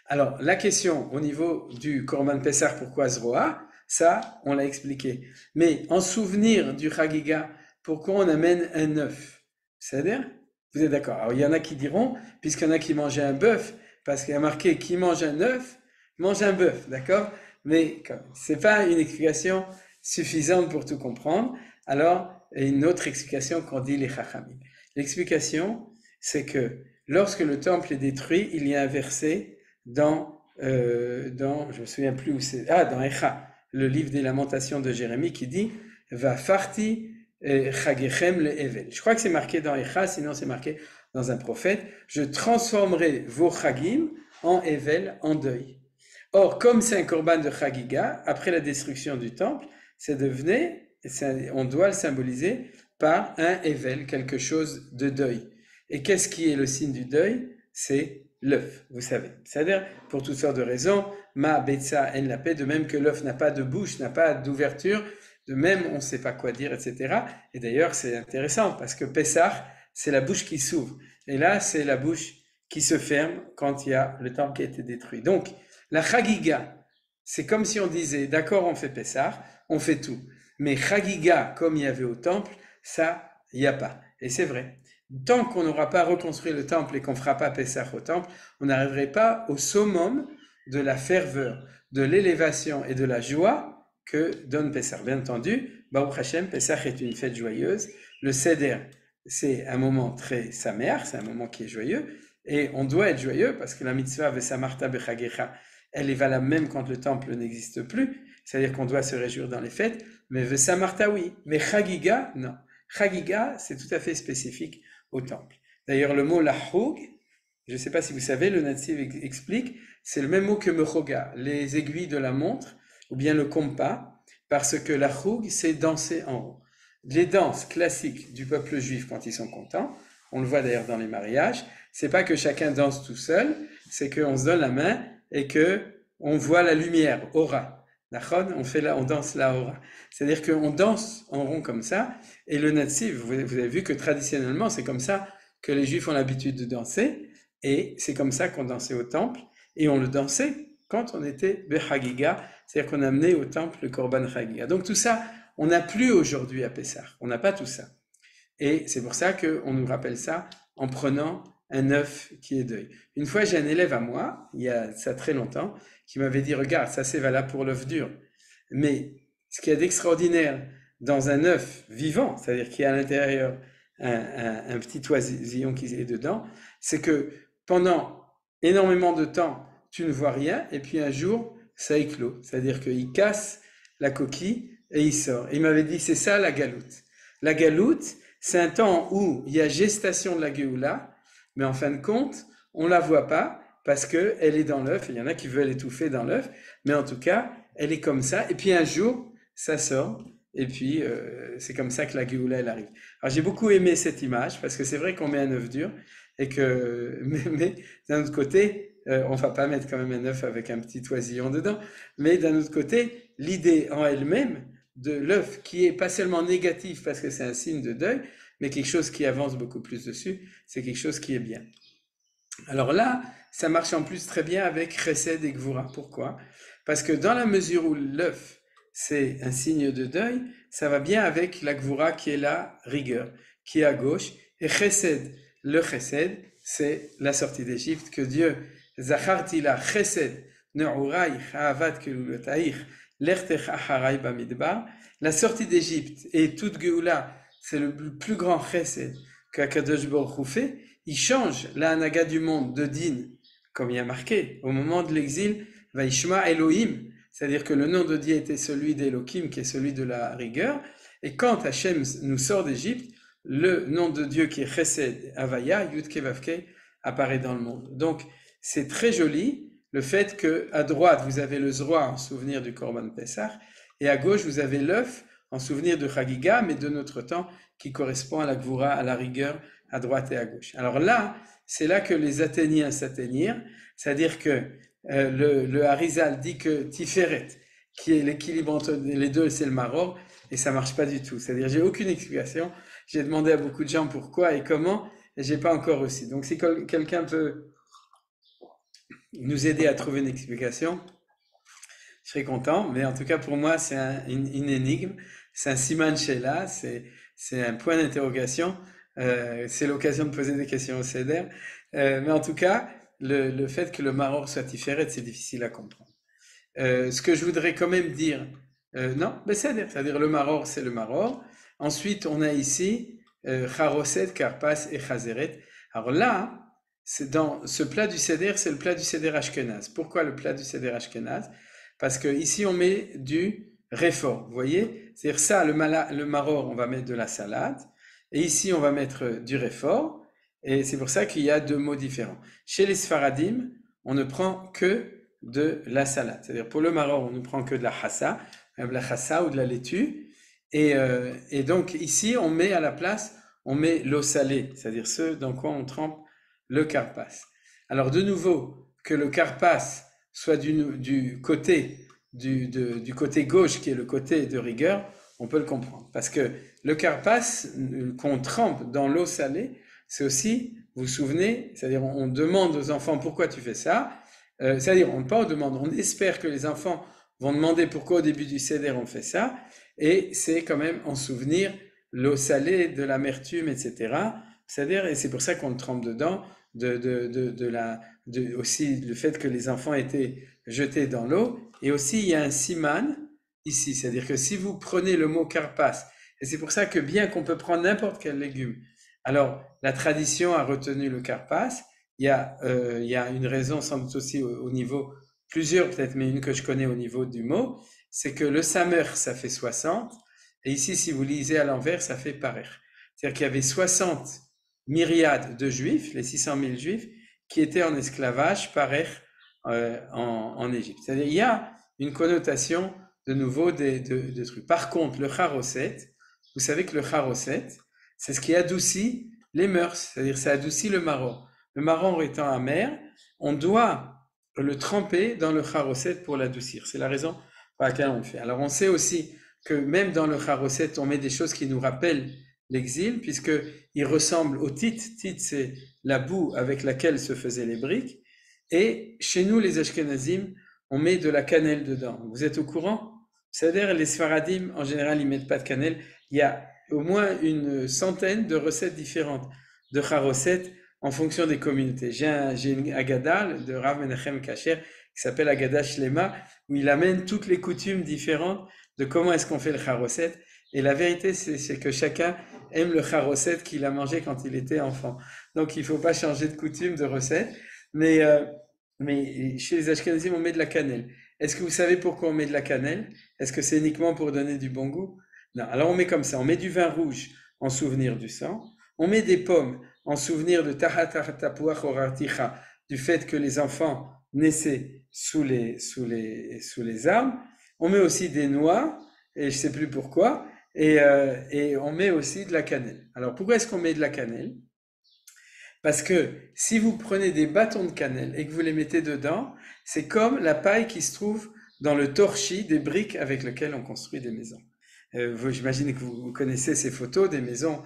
Alors, la question au niveau du Korban Pessah, pourquoi Zroa, ça, on l'a expliqué. Mais en souvenir du Chagiga, pourquoi on amène un œuf? C'est-à-dire, vous êtes d'accord? Alors, il y en a qui diront, puisqu'il y en a qui mangeaient un bœuf, parce qu'il y a marqué qui mange un œuf, mange un bœuf, d'accord? Mais c'est pas une explication suffisante pour tout comprendre. Alors, une autre explication qu'ont dit les Chachamim. L'explication, c'est que lorsque le temple est détruit, il y a un verset dans je me souviens plus où c'est, dans Echa, le livre des Lamentations de Jérémie, qui dit Va farti chagechem le evel. Je crois que c'est marqué dans Echa, sinon c'est marqué dans un prophète. Je transformerai vos chagim en evel, en deuil. Or, comme c'est un korban de chagiga, après la destruction du temple, on doit le symboliser par un evel, quelque chose de deuil. Et qu'est-ce qui est le signe du deuil? C'est l'œuf, vous savez. C'est-à-dire, pour toutes sortes de raisons, ma betsa en la paix, de même que l'œuf n'a pas de bouche, n'a pas d'ouverture, de même on ne sait pas quoi dire, etc. Et d'ailleurs, c'est intéressant, parce que Pessah, c'est la bouche qui s'ouvre. Et là, c'est la bouche qui se ferme quand il y a le temple qui a été détruit. Donc, la chagiga, c'est comme si on disait, d'accord, on fait Pessah, on fait tout. Mais chagiga, comme il y avait au temple, ça, il n'y a pas. Et c'est vrai. Tant qu'on n'aura pas reconstruit le temple et qu'on ne fera pas Pessah au temple, on n'arriverait pas au summum de la ferveur, de l'élévation et de la joie que donne Pessah. Bien entendu, Baruch Hashem, Pessah est une fête joyeuse. Le Seder, c'est un moment très samer, c'est un moment qui est joyeux. Et on doit être joyeux parce que la mitzvah Vesamarta Bechagecha, elle est valable même quand le temple n'existe plus. C'est-à-dire qu'on doit se réjouir dans les fêtes. Mais Vesamarta, oui. Mais Chagiga, non. Chagiga, c'est tout à fait spécifique au temple. D'ailleurs, le mot lahug, je ne sais pas si vous savez, le Netziv explique, c'est le même mot que mechoga, les aiguilles de la montre, ou bien le compas, parce que lahug, c'est danser en haut. Les danses classiques du peuple juif quand ils sont contents, on le voit d'ailleurs dans les mariages, c'est pas que chacun danse tout seul, c'est qu'on se donne la main et que on voit la lumière, aura. On danse la aura. C'est-à-dire qu'on danse en rond comme ça, et le Netziv, vous avez vu que traditionnellement, c'est comme ça que les Juifs ont l'habitude de danser, et c'est comme ça qu'on dansait au temple, et on le dansait quand on était Bechagiga, c'est-à-dire qu'on amenait au temple le Korban Chagiga. Donc tout ça, on n'a plus aujourd'hui à Pessah, on n'a pas tout ça. Et c'est pour ça qu'on nous rappelle ça en prenant un œuf qui est deuil. Une fois, j'ai un élève à moi, il y a ça très longtemps, qui m'avait dit, regarde, ça c'est valable pour l'œuf dur. Mais ce qu'il y a d'extraordinaire dans un œuf vivant, c'est-à-dire qu'il y a à l'intérieur un petit oisillon qui est dedans, c'est que pendant énormément de temps, tu ne vois rien, et puis un jour, ça éclot. C'est-à-dire qu'il casse la coquille et il sort. Et il m'avait dit, c'est ça la galoute. La galoute, c'est un temps où il y a gestation de la Géoula, mais en fin de compte, on ne la voit pas parce qu'elle est dans l'œuf. Il y en a qui veulent étouffer dans l'œuf, mais en tout cas, elle est comme ça. Et puis un jour, ça sort. Et puis, c'est comme ça que la Géoula, elle arrive. Alors, j'ai beaucoup aimé cette image parce que c'est vrai qu'on met un œuf dur et que, mais d'un autre côté, on ne va pas mettre quand même un œuf avec un petit oisillon dedans. Mais d'un autre côté, l'idée en elle-même de l'œuf qui est pas seulement négatif parce que c'est un signe de deuil, mais quelque chose qui avance beaucoup plus dessus, c'est quelque chose qui est bien. Alors là, ça marche en plus très bien avec Chesed et Gvura. Pourquoi? Parce que dans la mesure où l'œuf, c'est un signe de deuil, ça va bien avec la Gvura qui est la rigueur, qui est à gauche. Et Chesed, le Chesed, c'est la sortie d'Égypte que Dieu, Zacharti la Chesed, Ne'uraich, Ha'avat Kelulota'ich, L'Ertech Acharai Bamidbar, la sortie d'Égypte et toute Géoula, c'est le plus grand chesed qu'Akadosh Baruch Hu fait. Il change la hanaga du monde de Din, comme il y a marqué, au moment de l'exil, Vaishma Elohim, c'est-à-dire que le nom de Dieu était celui d'Elohim, qui est celui de la rigueur, et quand Hachem nous sort d'Égypte, le nom de Dieu qui est Chesed, Havaya, Yud-Ke Vav-Ke, apparaît dans le monde. Donc, c'est très joli, le fait que à droite vous avez le zroa en souvenir du Korban Pessah et à gauche vous avez l'œuf en souvenir de Chagiga, mais de notre temps qui correspond à la Gvura, à la rigueur, à droite et à gauche. Alors là, c'est là que les Athéniens s'atteignirent, c'est-à-dire que le Harizal dit que Tiferet, qui est l'équilibre entre les deux, c'est le Maror, et ça marche pas du tout. C'est-à-dire j'ai aucune explication. J'ai demandé à beaucoup de gens pourquoi et comment, et j'ai pas encore reçu. Donc si quelqu'un peut nous aider à trouver une explication, je serais content. Mais en tout cas, pour moi, c'est une énigme, c'est un siman sheila, c'est un point d'interrogation. C'est l'occasion de poser des questions au Seder. Mais en tout cas, le fait que le maror soit tiferet, c'est difficile à comprendre. Ce que je voudrais quand même dire, non, mais c'est-à-dire le maror, c'est le maror. Ensuite, on a ici charoset, karpas et chazeret. Alors là, c'est dans ce plat du seder, c'est le plat du seder ashkenaz. Pourquoi le plat du seder ashkenaz? Parce que ici on met du réfort, vous voyez? C'est-à-dire ça, le maror, on va mettre de la salade, et ici on va mettre du réfort, et c'est pour ça qu'il y a deux mots différents. Chez les Sfaradim, on ne prend que de la salade. C'est-à-dire pour le maror, on ne prend que de la chassa ou de la laitue. Et donc ici, on met à la place, on met l'eau salée, c'est-à-dire ce dans quoi on trempe le karpas. Alors de nouveau, que le karpas soit du côté du côté gauche, qui est le côté de rigueur, on peut le comprendre. Parce que le karpas qu'on trempe dans l'eau salée, c'est aussi, vous vous souvenez, c'est-à-dire on demande aux enfants pourquoi tu fais ça. C'est-à-dire, on pas demande, on espère que les enfants vont demander pourquoi au début du Seder on fait ça, et c'est quand même en souvenir l'eau salée, de l'amertume, etc. C'est-à-dire, et c'est pour ça qu'on le trempe dedans, aussi le fait que les enfants étaient jetés dans l'eau, et aussi il y a un siman ici, c'est-à-dire que si vous prenez le mot karpas, et c'est pour ça que bien qu'on peut prendre n'importe quel légume, alors la tradition a retenu le karpas. Il y a une raison sans doute aussi au niveau, plusieurs peut-être, mais une que je connais au niveau du mot, c'est que le samer, ça fait 60, et ici, si vous lisez à l'envers, ça fait parer. C'est-à-dire qu'il y avait 60 myriades de juifs, les 600 000 juifs, qui étaient en esclavage parer en Égypte. C'est-à-dire qu'il y a une connotation de nouveau de trucs. Par contre, le charoset, vous savez que le charoset, c'est ce qui adoucit les mœurs, c'est-à-dire ça adoucit le maror. Le marron étant amer, on doit le tremper dans le charoset pour l'adoucir. C'est la raison pour laquelle on le fait. Alors on sait aussi que même dans le charoset, on met des choses qui nous rappellent l'exil, puisqu'il ressemble au tit. Tit, c'est la boue avec laquelle se faisaient les briques. Et chez nous, les Ashkenazim, on met de la cannelle dedans. Vous êtes au courant? C'est-à-dire, les Sfaradim, en général, ils mettent pas de cannelle. Il y a au moins une centaine de recettes différentes de charoset en fonction des communautés. J'ai une Agada de Rav Menachem Kacher qui s'appelle Agada Shlema, où il amène toutes les coutumes différentes de comment est-ce qu'on fait le charoset. Et la vérité, c'est que chacun aime le charoset qu'il a mangé quand il était enfant. Donc, il ne faut pas changer de coutume, de recette. Mais chez les Ashkenazim, on met de la cannelle. Est-ce que vous savez pourquoi on met de la cannelle? Est-ce que c'est uniquement pour donner du bon goût? Non. Alors, on met comme ça. On met du vin rouge en souvenir du sang. On met des pommes en souvenir de Tahatatapuach Orarticha, du fait que les enfants naissaient sous les arbres. On met aussi des noix, et je ne sais plus pourquoi, et on met aussi de la cannelle. Alors pourquoi est-ce qu'on met de la cannelle? Parce que si vous prenez des bâtons de cannelle et que vous les mettez dedans, c'est comme la paille qui se trouve dans le torchis des briques avec lesquelles on construit des maisons. J'imagine que vous connaissez ces photos des maisons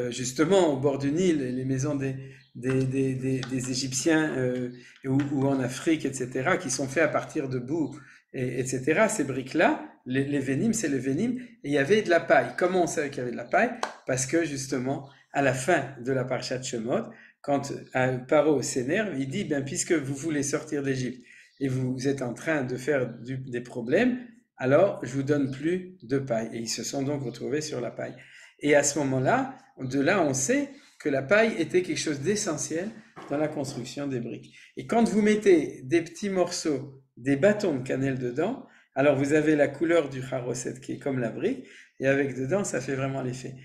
justement au bord du Nil, les maisons des Égyptiens ou en Afrique, etc., qui sont faits à partir de boue, etc. Ces briques-là, les vénimes, c'est les vénimes, et il y avait de la paille. Comment on savait qu'il y avait de la paille? Parce que justement, à la fin de la Parashat Shemot, quand Paro s'énerve, il dit, puisque vous voulez sortir d'Égypte et vous êtes en train de faire des problèmes, alors je vous donne plus de paille. Et ils se sont donc retrouvés sur la paille. Et à ce moment-là, de là, on sait que la paille était quelque chose d'essentiel dans la construction des briques. Et quand vous mettez des petits morceaux, des bâtons de cannelle dedans, alors vous avez la couleur du charoset qui est comme la brique, et avec dedans, ça fait vraiment l'effet.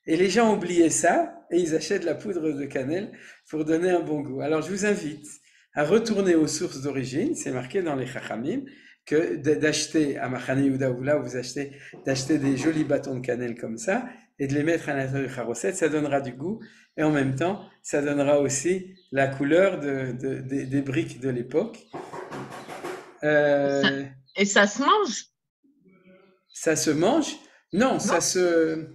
Et les gens oubliaient ça, et ils achètent la poudre de cannelle pour donner un bon goût. Alors je vous invite à retourner aux sources d'origine, c'est marqué dans les Chachamim, que d'acheter à Machane Yehuda ou là où vous achetez, d'acheter des jolis bâtons de cannelle comme ça, et de les mettre à l'intérieur du charoset, ça donnera du goût, et en même temps, ça donnera aussi la couleur des briques de l'époque. Et ça se mange? Ça se mange? Non, Non.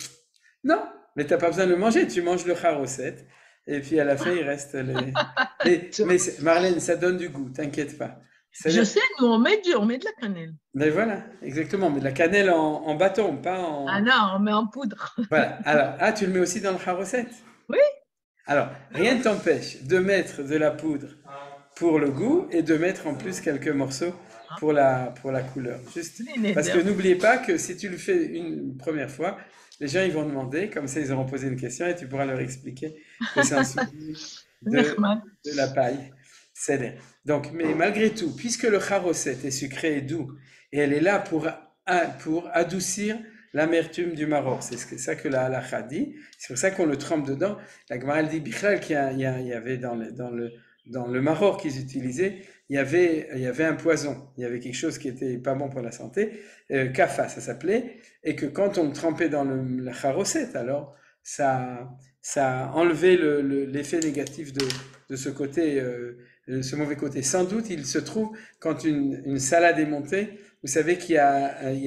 Non, mais tu n'as pas besoin de le manger, tu manges le charoset, et puis à la fin, il reste les... Mais Marlène, ça donne du goût, t'inquiète pas. Je C'est-à-dire, sais, nous, on met de la cannelle. mais voilà, exactement, mais de la cannelle en bâton, pas Ah en... non, on met en poudre. Voilà, alors, ah, tu le mets aussi dans le charoset? Oui. Alors, rien ne t'empêche de mettre de la poudre pour le goût et de mettre en plus quelques morceaux pour la couleur. Juste parce que n'oubliez pas que si tu le fais une première fois, les gens ils vont demander, comme ça ils auront posé une question et tu pourras leur expliquer que c'est un souvenir de la paille. C'est donc, mais malgré tout, puisque le charoset est sucré et doux, et elle est là pour adoucir l'amertume du maror, c'est ça que la halakha dit, c'est pour ça qu'on le trempe dedans. La Gemara dit Bichlal qu'il y avait dans le maror qu'ils utilisaient, il y avait un poison, il y avait quelque chose qui était pas bon pour la santé, kafa ça s'appelait, et que quand on le trempait dans le charoset, alors ça enlevait l'effet négatif de ce côté, ce mauvais côté. Sans doute, il se trouve, quand une salade est montée, vous savez qu'il y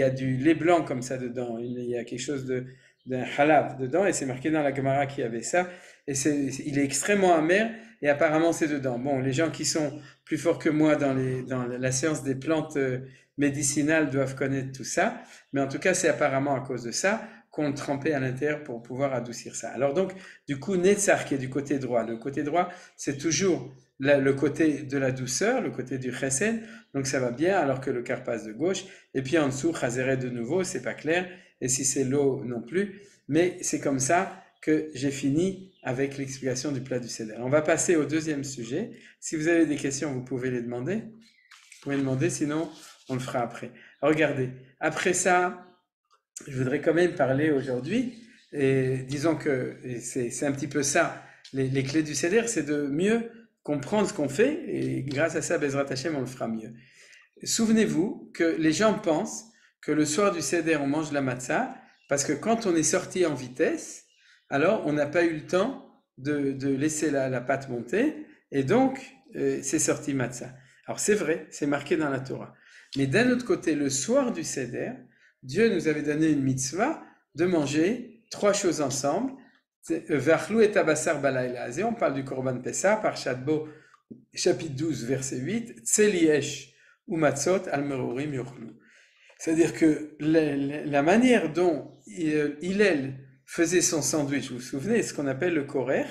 a du lait blanc comme ça dedans, il y a quelque chose d'un halab dedans, et c'est marqué dans la Gemara qu'il y avait ça, et il est extrêmement amer, et apparemment c'est dedans. Bon, les gens qui sont plus forts que moi dans la science des plantes médicinales doivent connaître tout ça, mais en tout cas c'est apparemment à cause de ça qu'on le trempait à l'intérieur pour pouvoir adoucir ça. Alors donc, du coup, Netzar qui est du côté droit, le côté droit c'est toujours le côté de la douceur, le côté du chesed, donc ça va bien, alors que le karpas de gauche, et puis en dessous, chazeret de nouveau, c'est pas clair, et si c'est l'eau non plus, mais c'est comme ça que j'ai fini avec l'explication du plat du seder. On va passer au deuxième sujet. Si vous avez des questions, vous pouvez les demander. Vous pouvez demander, sinon on le fera après. Regardez, après ça, je voudrais quand même parler aujourd'hui, et disons que c'est un petit peu ça, les clés du seder, c'est de mieux comprendre ce qu'on fait, et grâce à ça, Bezrat Hashem, on le fera mieux. Souvenez-vous que les gens pensent que le soir du seder, on mange la matzah, parce que quand on est sorti en vitesse, alors on n'a pas eu le temps de laisser la pâte monter, et donc c'est sorti matzah. Alors c'est vrai, c'est marqué dans la Torah. Mais d'un autre côté, le soir du seder, Dieu nous avait donné une mitzvah de manger trois choses ensemble. V'achlou et tabassar balayla. On parle du Korban Pessah, par Shadbo, chapitre 12, verset 8. Tseliesh ou matzot al merurim yochlu. C'est-à-dire que la manière dont Hillel faisait son sandwich, vous vous souvenez, ce qu'on appelle le korer,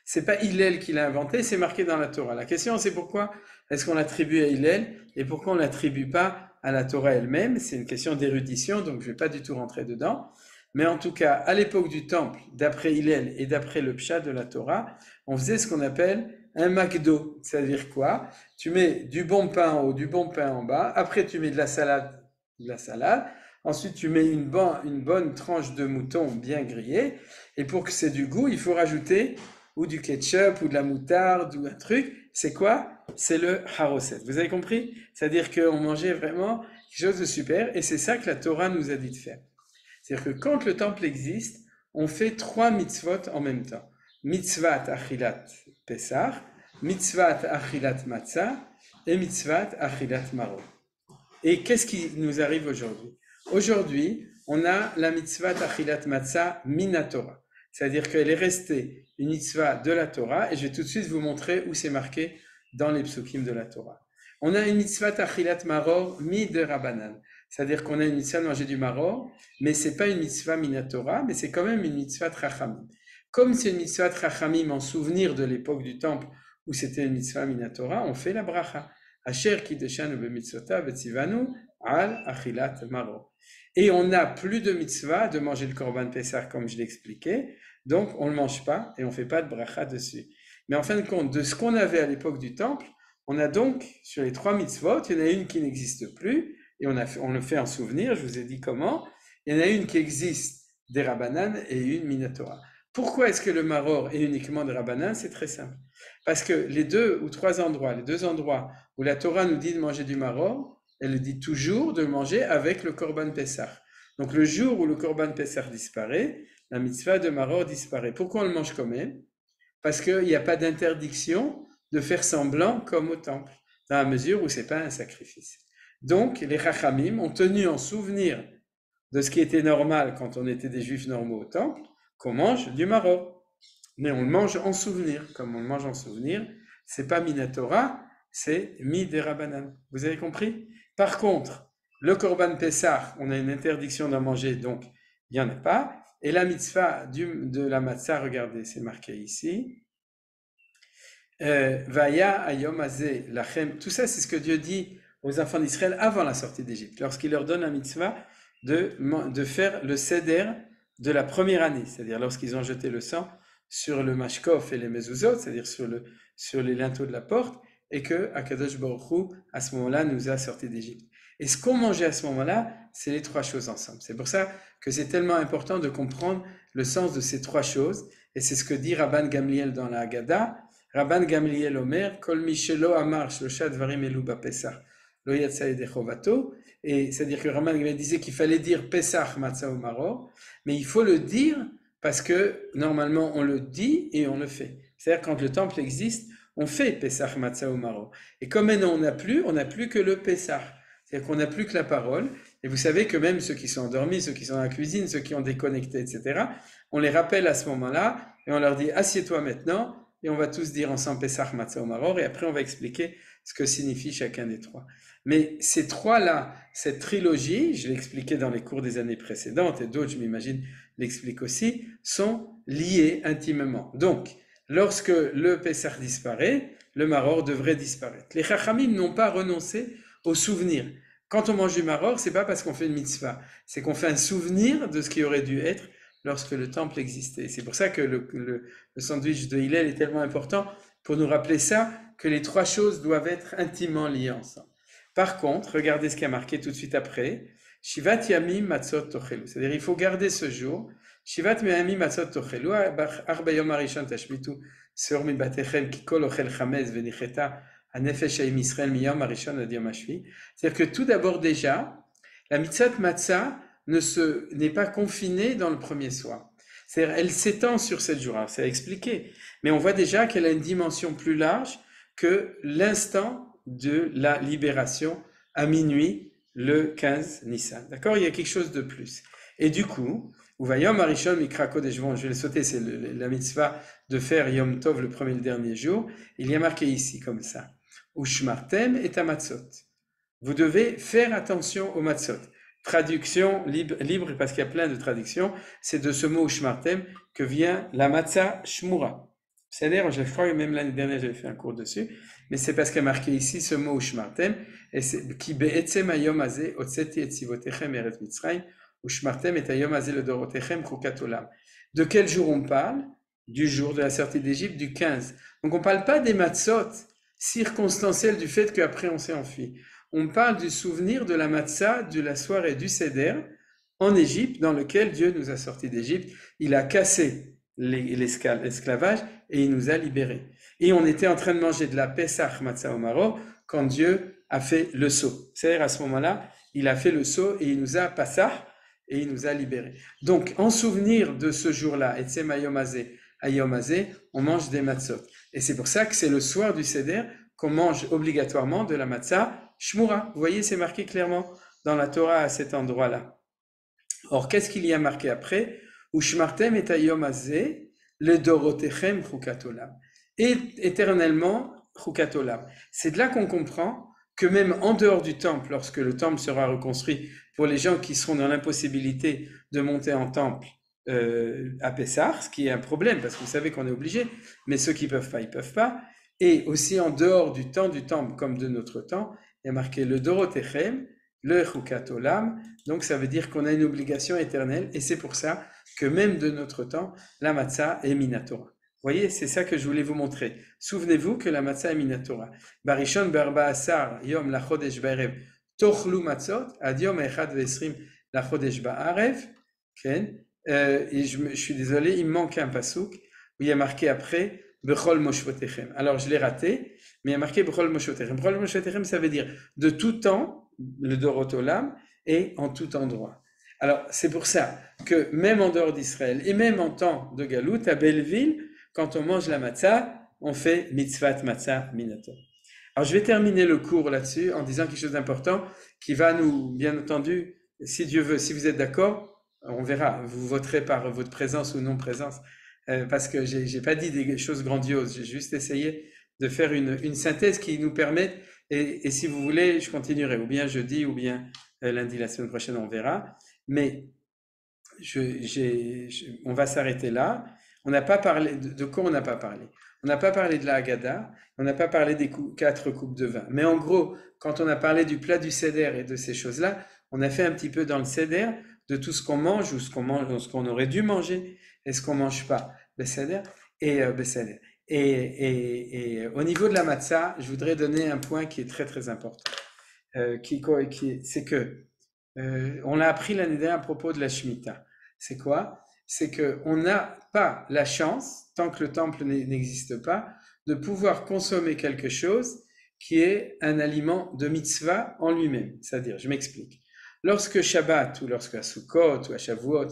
c'est pas Hillel qui l'a inventé, c'est marqué dans la Torah. La question c'est pourquoi est-ce qu'on l'attribue à Hillel et pourquoi on l'attribue pas à la Torah elle-même. C'est une question d'érudition, donc je vais pas du tout rentrer dedans. Mais en tout cas, à l'époque du temple, d'après Hillel et d'après le pshat de la Torah, on faisait ce qu'on appelle un McDo. C'est-à-dire quoi? Tu mets du bon pain en haut, du bon pain en bas, après tu mets de la salade, ensuite tu mets une bonne tranche de mouton bien grillée, et pour que c'est du goût, il faut rajouter ou du ketchup, ou de la moutarde, ou un truc. C'est quoi? C'est le haroset. Vous avez compris? C'est-à-dire qu'on mangeait vraiment quelque chose de super, et c'est ça que la Torah nous a dit de faire. C'est-à-dire que quand le temple existe, on fait trois mitzvot en même temps. Mitzvat achilat pesach, mitzvat achilat matzah, et mitzvat achilat maror. Et qu'est-ce qui nous arrive aujourd'hui? Aujourd'hui, on a la mitzvah achilat matzah minatora. C'est-à-dire qu'elle est restée une mitzvah de la Torah, et je vais tout de suite vous montrer où c'est marqué dans les psukim de la Torah. On a une mitzvah achilat maror mi de Rabbanan. C'est-à-dire qu'on a une mitzvah de manger du maror, mais c'est pas une mitzvah minatora, mais c'est quand même une mitzvah trachamim. Comme c'est une mitzvah trachamim en souvenir de l'époque du temple où c'était une mitzvah minatora, on fait la bracha. Asher kideshanu b'mitzvotav v'tzivanu al achilat maror. Et on n'a plus de mitzvah de manger le korban Pessah comme je l'expliquais, donc on ne le mange pas et on ne fait pas de bracha dessus. Mais en fin de compte, de ce qu'on avait à l'époque du temple, on a donc, sur les trois mitzvot, il y en a une qui n'existe plus, et on le fait en souvenir, je vous ai dit comment. Il y en a une qui existe des Rabbanan et une minatora. Pourquoi est-ce que le maror est uniquement des Rabbanan? C'est très simple. Parce que les deux endroits où la Torah nous dit de manger du maror, elle dit toujours de le manger avec le korban Pessah. Donc le jour où le korban Pessah disparaît, la mitzvah de maror disparaît. Pourquoi on le mange quand même? Parce qu'il n'y a pas d'interdiction de faire semblant comme au temple, dans la mesure où ce n'est pas un sacrifice. Donc les Chachamim ont tenu en souvenir de ce qui était normal quand on était des juifs normaux au temple, qu'on mange du maror. Mais on le mange en souvenir. Comme on le mange en souvenir, c'est pas minatora, c'est miderabanan. Vous avez compris? Par contre, le korban Pessah, on a une interdiction d'en manger, donc il n'y en a pas. Et la mitzvah de la matzah, regardez, c'est marqué ici. Vaya ayom azeh lachem. Tout ça, c'est ce que Dieu dit aux enfants d'Israël avant la sortie d'Égypte, lorsqu'il leur donne la mitzvah de faire le seder de la première année, c'est-à-dire lorsqu'ils ont jeté le sang sur le mashkof et les mezuzot, c'est-à-dire sur les linteaux de la porte, et que Akadosh Baruch Hu, à ce moment-là, nous a sortis d'Égypte. Et ce qu'on mangeait à ce moment-là, c'est les trois choses ensemble. C'est pour ça que c'est tellement important de comprendre le sens de ces trois choses, et c'est ce que dit Rabban Gamliel dans la Haggadah. Rabban Gamliel Omer, Kol Mishelo Amar Shlosha Dvarim Elu Bapesach, Lo Yatsa Yedei Chovato. Et c'est-à-dire que Rabban Gamliel disait qu'il fallait dire Pesach Matzah Maror, mais il faut le dire parce que normalement on le dit et on le fait. C'est-à-dire quand le temple existe, on fait Pesach Matzah Maror. Et comme maintenant on n'a plus que le Pesach. C'est-à-dire qu'on n'a plus que la parole. Et vous savez que même ceux qui sont endormis, ceux qui sont dans la cuisine, ceux qui ont déconnecté, etc., on les rappelle à ce moment-là et on leur dit assieds-toi maintenant. Et on va tous dire ensemble Pesach Matzah Maror, et après on va expliquer ce que signifie chacun des trois. Mais ces trois-là, cette trilogie, je l'ai expliqué dans les cours des années précédentes, et d'autres, je m'imagine, l'expliquent aussi, sont liés intimement. Donc, lorsque le Pesach disparaît, le Maror devrait disparaître. Les Chachamim n'ont pas renoncé au souvenir. Quand on mange du Maror, c'est pas parce qu'on fait une mitzvah, c'est qu'on fait un souvenir de ce qui aurait dû être lorsque le temple existait. C'est pour ça que le sandwich de Hillel est tellement important pour nous rappeler ça, que les trois choses doivent être intimement liées ensemble. Par contre, regardez ce qui a marqué tout de suite après. Shivat yamim matzot tochelu. C'est-à-dire, il faut garder ce jour. Shivat yamim matzot tochelu. Arba yom harishon tashmitu seor mibatechem ki kol ochel chamez venicheta hanefesh haim Israël miyom harishon ad yom hashvi. C'est-à-dire que tout d'abord déjà, la mitzvah matzah n'est pas confinée dans le premier soir. C'est-à-dire, elle s'étend sur 7 jours. Alors, c'est à expliquer. Mais on voit déjà qu'elle a une dimension plus large que l'instant de la libération à minuit, le 15 Nissan. D'accord? Il y a quelque chose de plus. Et du coup, Uvayom Arishon Mikra Kodesh, je vais le sauter, c'est la mitzvah de faire Yom Tov le premier et le dernier jour. Il y a marqué ici, comme ça. Ushmartem et Amatzot. Vous devez faire attention au matzot. Traduction libre, parce qu'il y a plein de traductions, c'est de ce mot Ushmartem que vient la matzah Shmura. C'est-à-dire, je crois que même l'année dernière, j'avais fait un cours dessus, mais c'est parce qu'il y a marqué ici ce mot Ushmartem, et c'est qui be'etzem hayom hazeh otzeti et tzivotechem eretz Mitzrayim, Ushmartem et hayom hazeh le dorotechem chukat olam. De quel jour on parle? Du jour de la sortie d'Égypte, du 15. Donc on ne parle pas des matzot circonstanciels du fait qu'après on s'est enfui. On parle du souvenir de la matzah, de la soirée du Seder en Égypte, dans lequel Dieu nous a sortis d'Égypte. Il a cassé l'esclavage et il nous a libérés. Et on était en train de manger de la Pesach Matzah Maror quand Dieu a fait le saut. C'est-à-dire à ce moment-là, il a fait le saut et il nous a Passah et il nous a libérés. Donc, en souvenir de ce jour-là, Etzem Hayom Hazeh, Hayom Hazeh, on mange des matzot. Et c'est pour ça que c'est le soir du Seder qu'on mange obligatoirement de la matzah Shmura. Vous voyez, c'est marqué clairement dans la Torah à cet endroit-là. Or, qu'est-ce qu'il y a marqué après? Ushmartem et Hayom Hazeh, le dorotechem chukat olam. Et éternellement chukat olam. C'est de là qu'on comprend que même en dehors du temple, lorsque le temple sera reconstruit, pour les gens qui seront dans l'impossibilité de monter en temple à Pessah, ce qui est un problème, parce que vous savez qu'on est obligé, mais ceux qui peuvent pas, ils peuvent pas. Et aussi en dehors du temps du temple, comme de notre temps, il y a marqué le dorotechem, le chukat olam. Donc ça veut dire qu'on a une obligation éternelle, et c'est pour ça que même de notre temps, la matzah est minatora. Vous voyez, c'est ça que je voulais vous montrer. Souvenez-vous que la matzah est minatora. Barishon berba asar yom la chodesh ba'erev tochlu matzot ad yom echad ve'esrim la chodesh ba'arev. Et je suis désolé, il me manque un pasouk où il y a marqué après bechol moshvotechem. Alors je l'ai raté, mais il y a marqué bechol moshvotechem. Bechol moshvotechem, ça veut dire de tout temps, le dorot olam, et en tout endroit. Alors, c'est pour ça que même en dehors d'Israël, et même en temps de Galout, à Belleville, quand on mange la matzah, on fait mitzvat matzah minato. Alors, je vais terminer le cours là-dessus en disant quelque chose d'important qui va nous, bien entendu, si Dieu veut, si vous êtes d'accord, on verra, vous voterez par votre présence ou non-présence, parce que j'ai pas dit des choses grandioses, j'ai juste essayé de faire une synthèse qui nous permette, et si vous voulez, je continuerai, ou bien jeudi, ou bien lundi, la semaine prochaine, on verra, mais on va s'arrêter là. On n'a pas parlé, de quoi on n'a pas parlé? On n'a pas parlé de la Haggadah, on n'a pas parlé des 4 coupes de vin, mais en gros, quand on a parlé du plat du Seder et de ces choses-là, on a fait un petit peu dans le Seder de tout ce qu'on mange ou ce qu'on mange, ou ce qu'on aurait dû manger et ce qu'on mange pas, Besséder Besséder. Et au niveau de la matzah, je voudrais donner un point qui est très très important, c'est que on l'a appris l'année dernière à propos de la Shemitah. C'est quoi? C'est qu'on n'a pas la chance, tant que le temple n'existe pas, de pouvoir consommer quelque chose qui est un aliment de mitzvah en lui-même. C'est-à-dire, je m'explique. Lorsque Shabbat ou lorsque à Sukkot ou à Shavuot,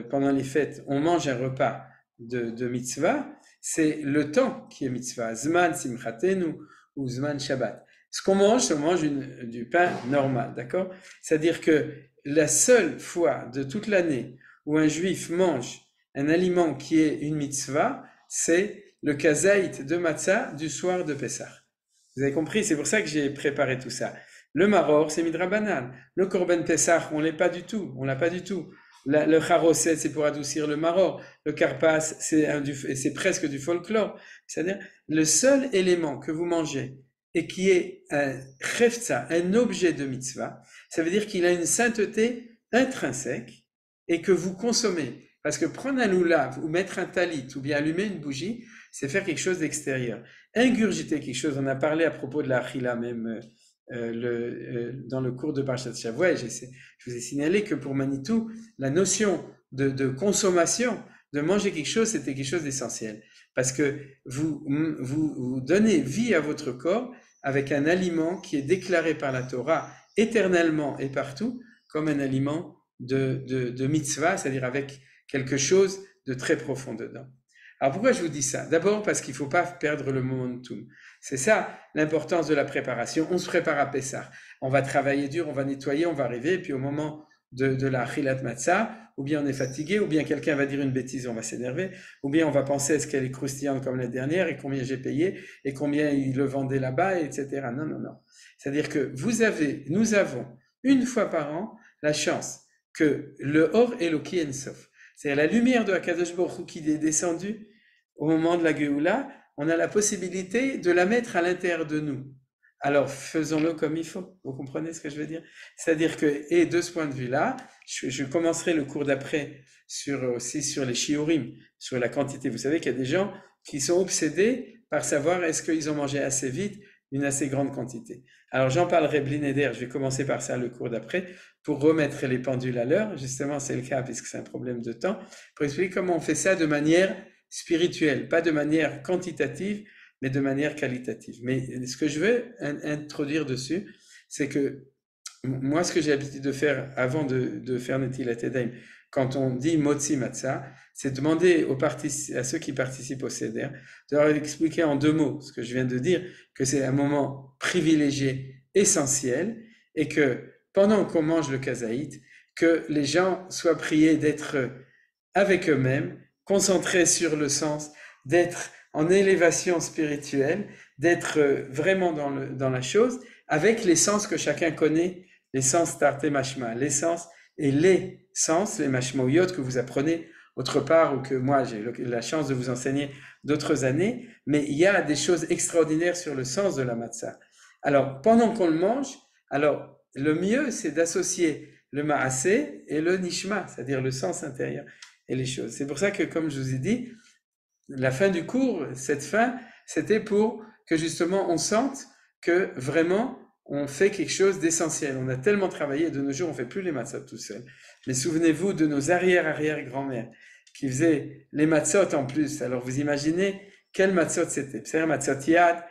pendant les fêtes, on mange un repas de mitzvah, c'est le temps qui est mitzvah. Zman Simchatenu ou Zman Shabbat. Ce qu'on mange, on mange du pain normal, d'accord? C'est-à-dire que la seule fois de toute l'année où un juif mange un aliment qui est une mitzvah, c'est le kazaït de matzah du soir de Pessah. Vous avez compris? C'est pour ça que j'ai préparé tout ça. Le maror, c'est midrabanan. Le korban Pessah, on l'a pas du tout. On l'a pas du tout. Le charoset, c'est pour adoucir le maror. Le karpas, c'est presque du folklore. C'est-à-dire, le seul élément que vous mangez et qui est un chefza, un objet de mitzvah, ça veut dire qu'il a une sainteté intrinsèque et que vous consommez. Parce que prendre un loulav ou mettre un talit ou bien allumer une bougie, c'est faire quelque chose d'extérieur. Ingurgiter quelque chose, on a parlé à propos de la achila même dans le cours de Parshat Shavua, je vous ai signalé que pour Manitou, la notion de consommation, de manger quelque chose, c'était quelque chose d'essentiel. Parce que vous donnez vie à votre corps avec un aliment qui est déclaré par la Torah éternellement et partout comme un aliment de mitzvah, c'est-à-dire avec quelque chose de très profond dedans. Alors pourquoi je vous dis ça? D'abord parce qu'il ne faut pas perdre le momentum. C'est ça l'importance de la préparation. On se prépare à Pessah. On va travailler dur, on va nettoyer, on va arriver, et puis au moment de la Achilat Matzah, ou bien on est fatigué, ou bien quelqu'un va dire une bêtise, on va s'énerver, ou bien on va penser est-ce qu'elle est croustillante comme la dernière, et combien j'ai payé, et combien il le vendait là-bas, etc. Non, non, non. C'est-à-dire que nous avons, une fois par an, la chance que le Or Eloki Ensof, c'est-à-dire la lumière de Hakadosh Baruch Hu qui est descendue au moment de la Géoula, on a la possibilité de la mettre à l'intérieur de nous. Alors faisons-le comme il faut. Vous comprenez ce que je veux dire? C'est-à-dire que, et de ce point de vue-là, je commencerai le cours d'après aussi sur les shiurim, sur la quantité. Vous savez qu'il y a des gens qui sont obsédés par savoir est-ce qu'ils ont mangé assez vite une assez grande quantité. Alors j'en parlerai blinéder, je vais commencer par ça le cours d'après, pour remettre les pendules à l'heure. Justement, c'est le cas puisque c'est un problème de temps, pour expliquer comment on fait ça de manière spirituelle, pas de manière quantitative, mais de manière qualitative. Mais ce que je veux introduire dessus, c'est que moi, ce que j'ai l'habitude de faire avant de faire Netilat Yadayim, quand on dit Motzi Matzah, c'est demander à ceux qui participent au Seder de leur expliquer en 2 mots ce que je viens de dire, que c'est un moment privilégié, essentiel, et que pendant qu'on mange le kazaït, que les gens soient priés d'être avec eux-mêmes, concentrés sur le sens, d'être en élévation spirituelle, d'être vraiment dans la chose, avec les sens que chacun connaît, les sens Tarté Mashma, les sens et les sens, les Mashmaouyot que vous apprenez autre part ou que moi j'ai la chance de vous enseigner d'autres années, mais il y a des choses extraordinaires sur le sens de la matzah. Alors, pendant qu'on le mange, alors le mieux c'est d'associer le ma'aseh et le nishma, c'est-à-dire le sens intérieur et les choses. C'est pour ça que, comme je vous ai dit, la fin du cours, cette fin, c'était pour que justement on sente que vraiment on fait quelque chose d'essentiel. On a tellement travaillé, de nos jours on ne fait plus les matzot tout seul. Mais souvenez-vous de nos arrière-arrière-grand-mères qui faisaient les matzot en plus. Alors vous imaginez quel matzot c'était. C'est-à-dire matzot yad,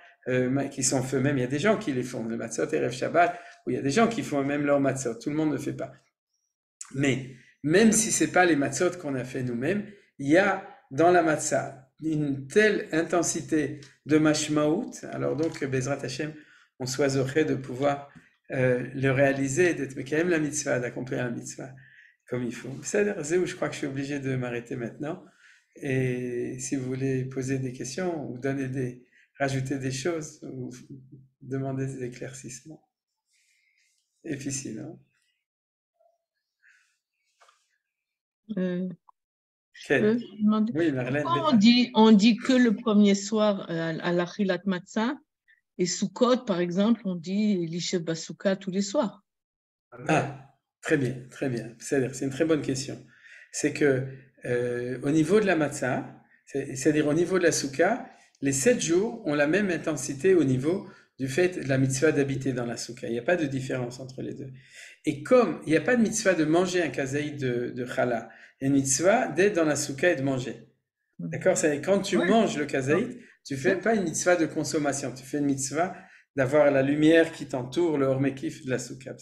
qui sont faits même, il y a des gens qui les font, le matzot erev Shabbat, où il y a des gens qui font même leur matzot, tout le monde ne fait pas. Mais même si ce n'est pas les matzot qu'on a fait nous-mêmes, il y a dans la matzah une telle intensité de mashmaout, alors donc Bezrat Hashem, on s'oiserait de pouvoir le réaliser, d'être quand même la mitzvah, d'accomplir la mitzvah. comme il faut. C'est où je crois que je suis obligé de m'arrêter maintenant. Et si vous voulez poser des questions ou rajouter des choses ou demander des éclaircissements. Difficile, hein? Je peux demander. Oui, Marlène. Pourquoi on dit que le premier soir à l'Achilat Matzah et Sukkot, par exemple, on dit l'Ishev Basuka tous les soirs? Ah, très bien, très bien. C'est une très bonne question. C'est que au niveau de la matzah, c'est-à-dire au niveau de la souka, les 7 jours ont la même intensité au niveau du fait de la mitzvah d'habiter dans la souka. Il n'y a pas de différence entre les deux. Et comme il n'y a pas de mitzvah de manger un kazaïd de challah, il y a une mitzvah d'être dans la souka et de manger. D'accord? C'est quand tu manges le kazaïd, tu fais pas une mitzvah de consommation, tu fais une mitzvah d'avoir la lumière qui t'entoure, le hormekif de la souka.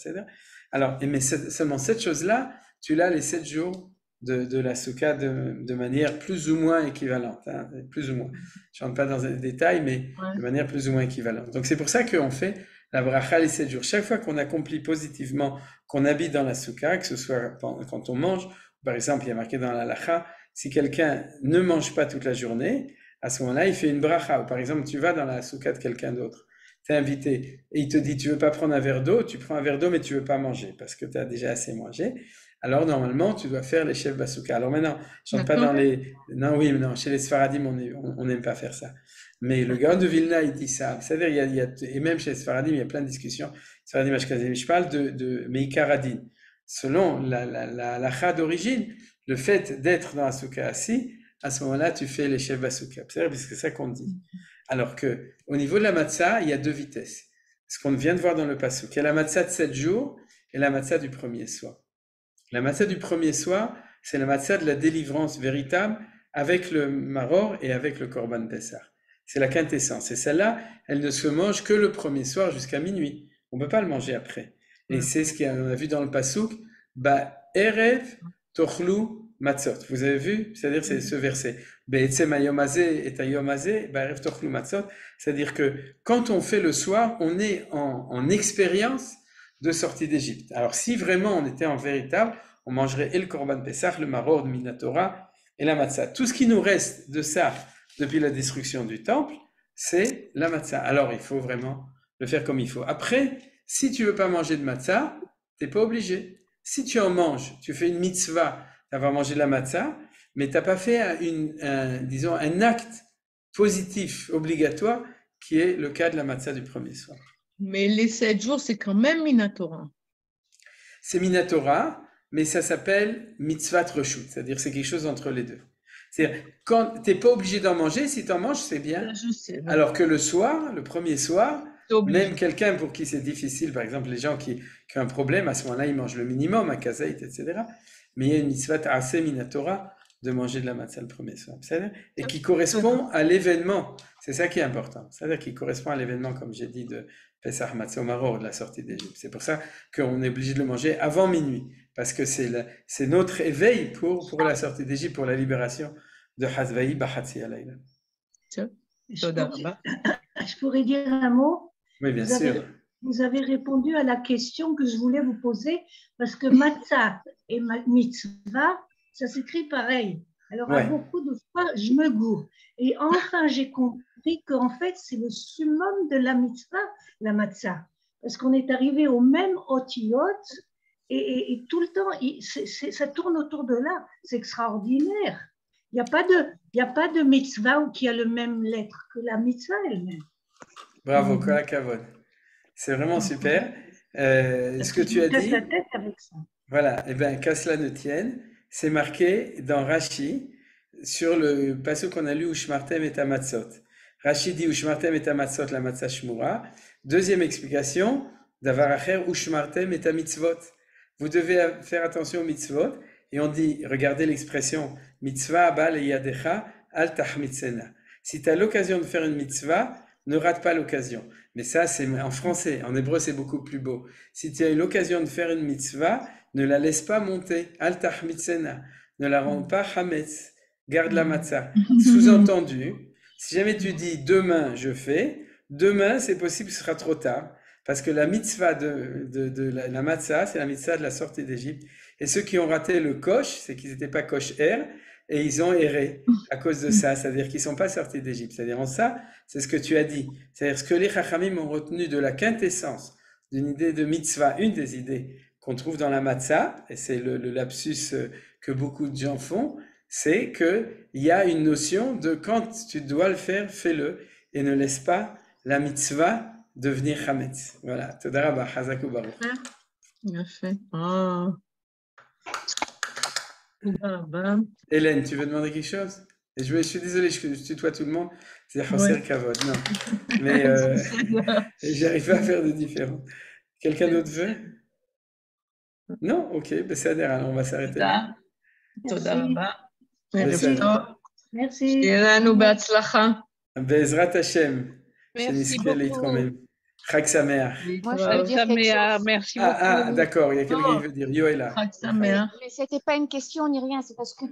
Alors, mais seulement cette chose-là, tu l'as les 7 jours de la souka de manière plus ou moins équivalente, hein, plus ou moins. Je ne rentre pas dans les détails, mais de manière plus ou moins équivalente. Donc c'est pour ça qu'on fait la bracha les 7 jours. Chaque fois qu'on accomplit positivement, qu'on habite dans la souka, que ce soit quand on mange, par exemple, il y a marqué dans la halakha, si quelqu'un ne mange pas toute la journée, à ce moment-là, il fait une bracha. Ou par exemple, tu vas dans la souka de quelqu'un d'autre. T'es invité et il te dit tu veux pas prendre un verre d'eau, tu prends un verre d'eau mais tu veux pas manger parce que tu as déjà assez mangé. Alors normalement tu dois faire les chefs basouka. Alors maintenant, je rentre pas dans les non, chez les Sfaradim on n'aime pas faire ça. Mais le Gaon de Vilna il dit ça. C'est-à-dire il y a et même chez les Sfaradim il y a plein de discussions. Sfaradim Ashkenazim, je parle de Meikaradin. Selon la halakha d'origine, le fait d'être dans la souka assis, à ce moment-là tu fais les chefs basouka. C'est-à-dire parce que c'est ça qu'on dit. Alors que au niveau de la matzah, il y a 2 vitesses. Ce qu'on vient de voir dans le passouk. Il y a la matzah de 7 jours et la matzah du premier soir. La matzah du premier soir, c'est la matzah de la délivrance véritable avec le maror et avec le korban pessah. C'est la quintessence. Et celle-là, elle ne se mange que le premier soir jusqu'à minuit. On ne peut pas le manger après. Et c'est ce qu'on a vu dans le passouk. Ba erev tochlu matzot. Vous avez vu? C'est-à-dire c'est ce verset. C'est-à-dire que quand on fait le soir, on est en expérience de sortie d'Égypte. Alors si vraiment on était en véritable, on mangerait et le korban Pessah, le maror de Minatora et la matzah. Tout ce qui nous reste de ça depuis la destruction du temple, c'est la matzah. Alors il faut vraiment le faire comme il faut. Après, si tu veux pas manger de matzah, t'es pas obligé. Si tu en manges, tu fais une mitzvah d'avoir mangé de la matzah, mais tu n'as pas fait un acte positif obligatoire qui est le cas de la matzah du premier soir. Mais les 7 jours, c'est quand même Minatora. C'est Minatora, mais ça s'appelle mitzvat reshut, c'est-à-dire c'est quelque chose entre les deux. C'est-à-dire, quand tu n'es pas obligé d'en manger, si tu en manges, c'est bien. Je sais, alors que le soir, le premier soir, même quelqu'un pour qui c'est difficile, par exemple les gens qui ont un problème, à ce moment-là, ils mangent le minimum, un kazaït, etc. Mais il y a une mitzvah assez Minatora de manger de la matzah le premier soir, et qui correspond à l'événement. C'est ça qui est important. C'est-à-dire qui correspond à l'événement, comme j'ai dit, de Pesach Matzah Maror, de la sortie d'Égypte. C'est pour ça qu'on est obligé de le manger avant minuit, parce que c'est notre éveil pour la sortie d'Égypte, pour la libération de Hazvaï Bahatzi Alayla. Je pourrais dire un mot? Oui, bien sûr. Vous avez répondu à la question que je voulais vous poser, parce que matzah et mitzvah, ça s'écrit pareil. Alors, à beaucoup de fois, je me gourre. Et enfin, j'ai compris qu'en fait, c'est le summum de la mitzvah, la matzah. Parce qu'on est arrivé au même otiyot, et tout le temps, ça tourne autour de là. C'est extraordinaire. Il n'y a pas de mitzvah qui a le même lettre que la mitzvah elle-même. Bravo, kol hakavod. C'est vraiment super. Ce que tu as dit, la tête avec ça. Voilà, et bien qu'à cela ne tienne, c'est marqué dans Rashi, sur le passage qu'on a lu, Ushmartem et Amatzot. Rashi dit Ushmartem et Amatzot, la matzah shmura. Deuxième explication, Davaracher Ushmartem et Mitzvot. Vous devez faire attention aux mitzvot, et on dit, regardez l'expression, mitzvah abal yadecha al tahmitzena. Si tu as l'occasion de faire une mitzvah, ne rate pas l'occasion. Mais ça, c'est en français. En hébreu, c'est beaucoup plus beau. Si tu as eu l'occasion de faire une mitzvah, ne la laisse pas monter. Al tahmitzena. Ne la rends pas hametz. Garde la matzah. Sous-entendu, si jamais tu dis demain, je fais, demain, c'est possible que ce sera trop tard. parce que la mitzvah de la matzah, c'est la mitzvah de la sortie d'Égypte. Et ceux qui ont raté le kosh, c'est qu'ils n'étaient pas kosh-er, et ils ont erré à cause de ça, c'est-à-dire qu'ils ne sont pas sortis d'Égypte. C'est-à-dire en ça, c'est ce que tu as dit. C'est-à-dire ce que les Chachamim ont retenu de la quintessence d'une idée de mitzvah, une des idées qu'on trouve dans la matzah, et c'est le lapsus que beaucoup de gens font, c'est qu'il y a une notion de quand tu dois le faire, fais-le, et ne laisse pas la mitzvah devenir chametz. Voilà. Toda rabba, chazak ubaruch. Bien fait. Ah. Hélène, tu veux demander quelque chose? Et je suis désolé, je tutoie tout le monde. C'est Chosser Kavod. Non. Mais j'arrive pas à faire de différence. Quelqu'un d'autre veut? Non? Ok, Besséder, alors on va s'arrêter là. Toda rabba. Merci. Merci. שיהיה לנו בהצלחה. בעזרת השם. Merci שנזכה להתרומם. חג שמח. Moi, je veux dire quelque chose. Merci beaucoup. Ah, d'accord, il y a quelqu'un qui veut dire. Yoela. חג שמח. Mais c'était pas une question ni rien, c'est parce que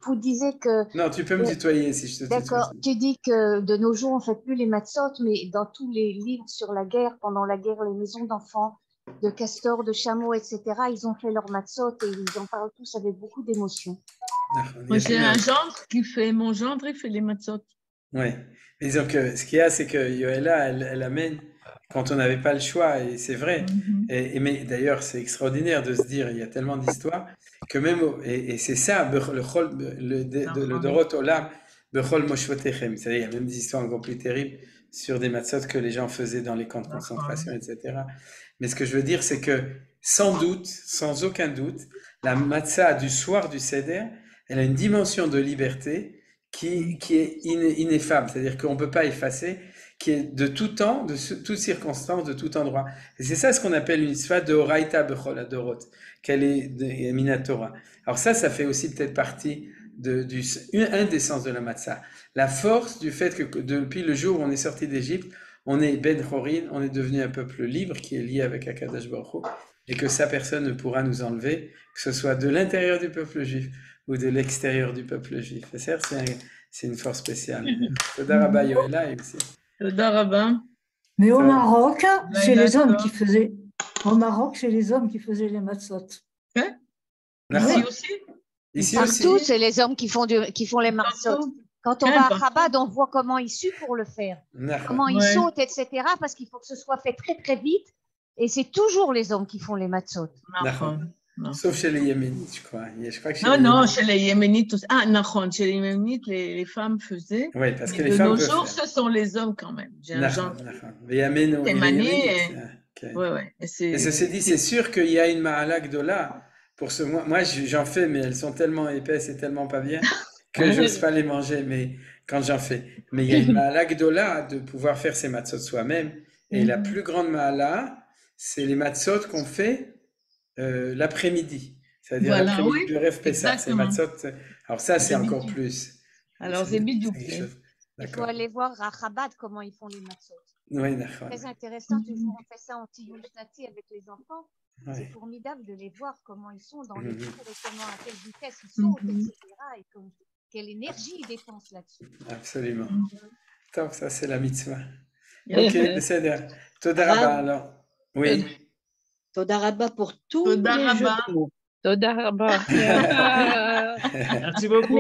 vous disiez que. Non, tu peux me tutoyer si je te tutoie. D'accord, tu dis que de nos jours, on ne fait plus les matzot, mais dans tous les livres sur la guerre, pendant la guerre, les maisons d'enfants, de castors, de chameaux, etc., ils ont fait leur matzot et ils en parlent tous avec beaucoup d'émotion. Moi, j'ai un gendre mon gendre, il fait les matzot. Oui, mais donc ce qu'il y a, c'est que Yoela, elle amène quand on n'avait pas le choix, et c'est vrai. Mais d'ailleurs, c'est extraordinaire de se dire, il y a tellement d'histoires, que même, et c'est ça, le Dorot Olam, Bechol Moshvotechem. C'est-à-dire, il y a même des histoires encore plus terribles sur des matzot que les gens faisaient dans les camps de concentration, etc. Mais ce que je veux dire, c'est que sans doute, sans aucun doute, la matzah du soir du Seder, elle a une dimension de liberté qui est ineffable, c'est-à-dire qu'on ne peut pas effacer, qui est de tout temps, de toute circonstance, de tout endroit. Et c'est ça ce qu'on appelle une mitzvah de Horaïta Bechol Adorot, qu'elle est de Minatora. Alors ça fait aussi peut-être partie un des sens de la matzah. La force du fait que depuis le jour où on est sorti d'Égypte, on est Ben Chorin, on est devenu un peuple libre qui est lié avec Akadosh Baruch Hu, et que ça personne ne pourra nous enlever, que ce soit de l'intérieur du peuple juif ou de l'extérieur du peuple juif. C'est une force spéciale. Toda rabba Yoela et aussi. Toda rabba. Mais au Maroc, c'est les hommes qui faisaient. Au Maroc, c'est les hommes qui faisaient les matzot. Hein? Ici aussi? Ici Partout, aussi. c'est les hommes qui font les matzot. Quand on va à Chabad, on voit comment ils suent pour le faire, comment ils sautent, etc. Parce qu'il faut que ce soit fait très très vite. Et c'est toujours les hommes qui font les matzot. Non. Sauf chez les Yéménites, je crois. Je crois que Chez les Yéménites aussi. Ah, non, chez les Yéménites, les femmes faisaient. Oui, parce que mais les femmes. De nos jours, ce sont les hommes quand même. J'ai un genre. Ouais. Et ceci dit, c'est sûr qu'il y a une Ma'ala Gdola. Pour ce, moi j'en fais, mais elles sont tellement épaisses et tellement pas bien que je n'ose pas les manger, mais quand j'en fais. Mais il y a une Ma'ala Gdola de pouvoir faire ses matzot soi-même. Et la plus grande Ma'ala, c'est les matzot qu'on fait l'après-midi. C'est-à-dire l'après-midi du rêve Pessah. C'est matzot. Alors ça, c'est encore plus. Alors, c'est bidou. Il faut aller voir à Chabad comment ils font les matzot. Oui, d'accord. Très intéressant, toujours on fait ça en Tiyushnati avec les enfants. C'est formidable de les voir comment ils sont dans les cours et comment, à quelle vitesse ils sautent, etc. Et quelle énergie ils dépensent là-dessus. Absolument. Top, ça c'est la mitzvah. Ok, c'est Toda rabba alors. Oui. Toda rabba pour tous les jeux de mots. Toda rabba. Merci beaucoup.